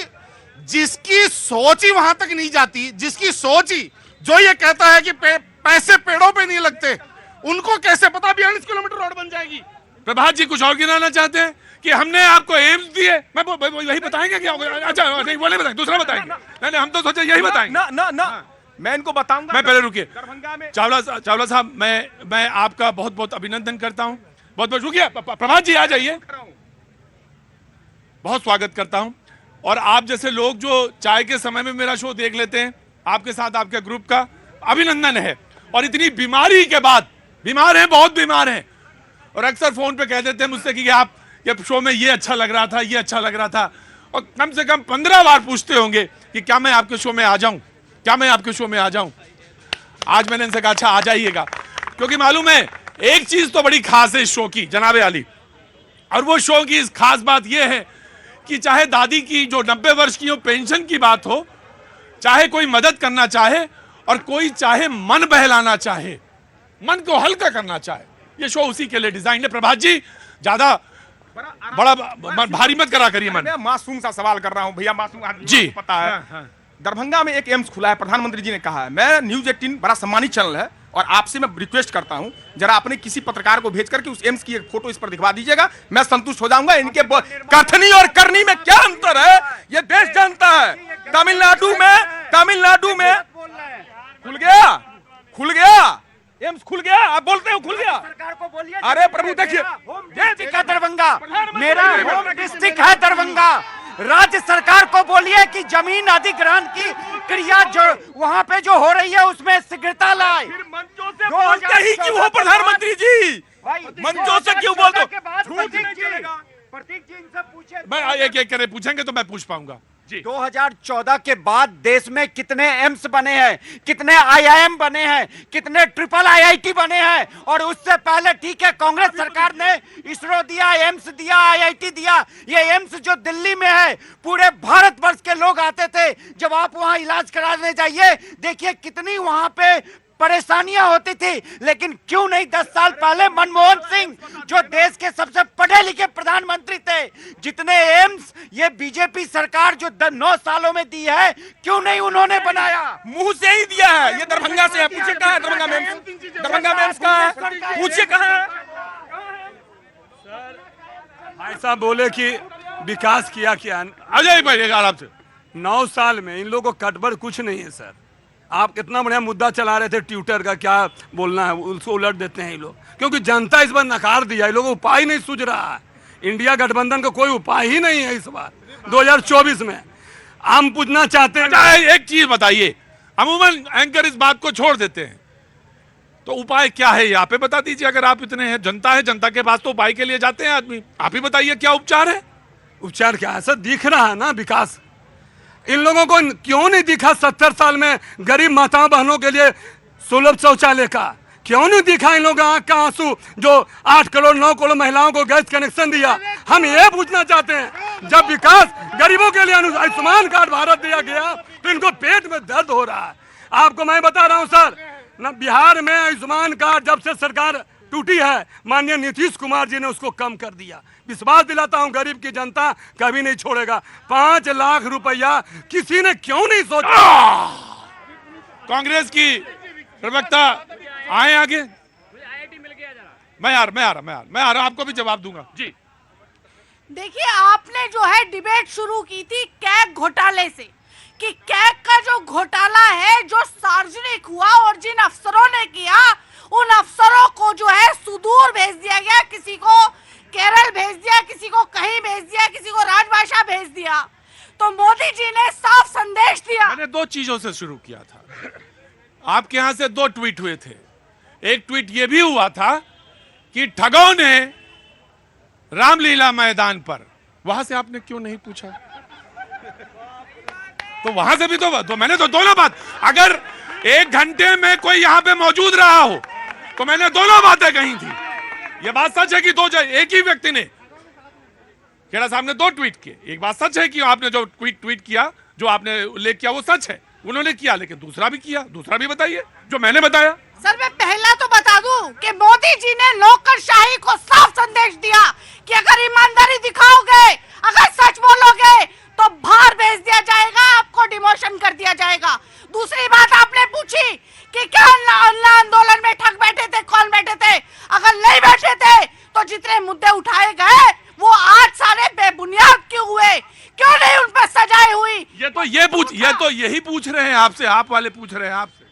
जिसकी सोच ही वहां तक नहीं जाती, जिसकी सोच ही जो ये कहता है कि पैसे पेड़ों पे नहीं लगते, उनको कैसे पता 42 किलोमीटर रोड बन जाएगी? प्रभात जी कुछ और गिनाना चाहते हैं कि हमने आपको एम्स दिए, मैं यही बताएंगे क्या? अच्छा नहीं बोले, बताएंगे दूसरा बताएंगे। नहीं हम तो सोचे यही बताएंगे ना मैं इनको बताऊंगा। मैं पहले रुकिए, दरभंगा में चावला साहब, मैं आपका बहुत बहुत अभिनंदन करता हूं, बहुत बहुत रुकिए। प्रभात जी आ जाइए, बहुत स्वागत करता हूं। और आप जैसे लोग जो चाय के समय में मेरा शो देख लेते हैं, आपके साथ आपके ग्रुप का अभिनंदन है। और इतनी बीमारी के बाद, बीमार हैं, बहुत बीमार हैं, और अक्सर फोन पे कह देते हैं मुझसे कि आप ये शो में ये अच्छा लग रहा था, ये अच्छा लग रहा था, और कम से कम 15 बार पूछते होंगे कि क्या मैं आपके शो में आ जाऊं, क्या मैं आपके शो में आ जाऊं। आज मैंने इनसे कहा अच्छा आ जाइएगा, क्योंकि मालूम है एक चीज तो बड़ी खास है इस शो की जनाबे आली, और वो शो की इस खास बात यह है कि चाहे दादी की जो 90 वर्ष की हो पेंशन की बात हो, चाहे कोई मदद करना चाहे और कोई चाहे मन बहलाना चाहे, मन को हल्का करना चाहे, ये शो उसी के लिए डिजाइन है। प्रभात जी ज्यादा बड़ा भारी मत करा करिए। मैं मासूम सा सवाल कर रहा हूं भैया, मासूम आदमी जी पता है। दरभंगा में एक एम्स खुला है, प्रधानमंत्री जी ने कहा है। मैं न्यूज 18 बड़ा सम्मानित चैनल है और आपसे मैं रिक्वेस्ट करता हूं जरा अपने किसी पत्रकार को भेज करके उस एम्स की एक फोटो इस पर दिखवा दीजिएगा, मैं संतुष्ट हो जाऊंगा। इनके कथनी और करनी में क्या अंतर है ये देश जानता है। तमिलनाडु में खुल गया एम्स खुल गया, आप बोलते हो खुल गया। सरकार को बोलिए। अरे प्रभु देखिए, होम डिस्ट्रिक्ट है दरभंगा, मेरा होम डिस्ट्रिक्ट है दरभंगा। राज्य सरकार को बोलिए कि जमीन अधिग्रहण की क्रिया जो वहाँ पे जो हो रही है उसमें शीघ्रता लाए। बोलते ही क्यों हो प्रधानमंत्री जी, मंचों से क्यों बोलते हो? प्रतीक जी इनसे पूछे। मैं एक एक करे पूछेंगे तो मैं पूछ पाऊंगा जी। 2014 के बाद देश में कितने एम्स बने हैं, कितने आईआईएम बने हैं, कितने ट्रिपल आईआईटी बने हैं? और उससे पहले ठीक है कांग्रेस सरकार ने इसरो दिया, एम्स दिया, आईआईटी दिया। ये एम्स जो दिल्ली में है, पूरे भारतवर्ष के लोग आते थे। जब आप वहां इलाज कराने जाइए, देखिए कितनी वहां पे परेशानियां होती थी। लेकिन क्यों नहीं 10 साल पहले मनमोहन सिंह जो देश के सबसे पढ़े लिखे प्रधानमंत्री थे, जितने एम्स ये बीजेपी सरकार जो 9 सालों में दी है, क्यों नहीं उन्होंने बनाया? मुंह से ही दिया है। ये दरभंगा से है, पूछे कहाँ है दरभंगा में एम्स? दरभंगा में एम्स कहाँ है, पूछे कहाँ है? ऐसा बोले कि विकास किया क्या? अजय भाई आराम से। 9 साल में इन लोगों को कटबड़ कुछ नहीं है सर। आप कितना बढ़िया मुद्दा चला रहे थे ट्विटर का, क्या बोलना है उसको उलट देते हैं ये लोग, क्योंकि जनता इस बार नकार दिया। ये लोगों को उपाय नहीं सूझ रहा है। इंडिया गठबंधन का कोई उपाय ही नहीं है इस बार 2024 में। हम पूछना चाहते हैं, एक चीज बताइए, अमूमन एंकर इस बात को छोड़ देते हैं, तो उपाय क्या है यहाँ पे बता दीजिए। अगर आप इतने हैं, जनता है, जनता के पास तो उपाय के लिए जाते हैं आदमी। आप ही बताइए क्या उपचार है? उपचार क्या है सर? दिख रहा है ना विकास। इन लोगों को क्यों नहीं दिखा 70 साल में गरीब माताओं बहनों के लिए सुलभ शौचालय का? क्यों नहीं दिखा इन लोगों आंख का आंसू जो 8 करोड़ 9 करोड़ महिलाओं को गैस कनेक्शन दिया? हम ये पूछना चाहते हैं, जब विकास गरीबों के लिए आयुष्मान कार्ड भारत दिया गया तो इनको पेट में दर्द हो रहा है। आपको मैं बता रहा हूं सर, न बिहार में आयुष्मान कार्ड जब से सरकार टूटी है, माननीय नीतीश कुमार जी ने उसको कम कर दिया। विश्वास दिलाता हूं गरीब की जनता कभी नहीं छोड़ेगा। 5 लाख रुपया किसी ने क्यों नहीं सोचा? कांग्रेस की प्रवक्ता आए आगे। मैं आ रहा, आपको भी जवाब दूंगा जी। देखिए, आपने जो है डिबेट शुरू की थी कैग घोटाले से, कि कैग का जो घोटाला है जो सार्वजनिक हुआ और जिन अफसरों ने किया, उन अफसरों को जो है सुदूर भेज दिया गया, किसी को केरल भेज दिया, किसी को कहीं भेज दिया, किसी को राजभाषा भेज दिया। तो मोदी जी ने साफ संदेश दिया। मैंने 2 चीजों से शुरू किया था। आपके यहां से 2 ट्वीट हुए थे। एक ट्वीट ये भी हुआ था कि ठगों ने रामलीला मैदान पर, वहां से आपने क्यों नहीं पूछा? तो वहां से भी तो मैंने तो दोनों बात, अगर 1 घंटे में कोई यहां पे मौजूद रहा हो तो मैंने दोनों बातें कही थी। ये बात सच है कि एक ही व्यक्ति ने, खेड़ा साहब ने 2 ट्वीट किए। एक बात सच है कि आपने जो ट्वीट किया, जो आपने उल्लेख किया वो सच है, उन्होंने किया, लेकिन दूसरा भी किया। दूसरा भी बताइए जो मैंने बताया। सर, मैं पहला तो बता दूं कि मोदी जी ने नौकरशाही को साफ संदेश दिया कि अगर ईमानदारी दिखाओगे, अगर सच बोलोगे तो बाहर भेज दिया जाएगा, आपको डिमोशन कर दिया जाएगा। दूसरी बात आपने पूछी कि क्या अन्ना आंदोलन में ठग बैठे थे, कौन बैठे थे? अगर नहीं बैठे थे तो जितने मुद्दे उठाए गए वो आज सारे बेबुनियाद क्यों हुए? क्यों नहीं उन पर सजाएं हुई? ये तो यही पूछ रहे हैं आपसे, आप वाले पूछ रहे हैं आपसे।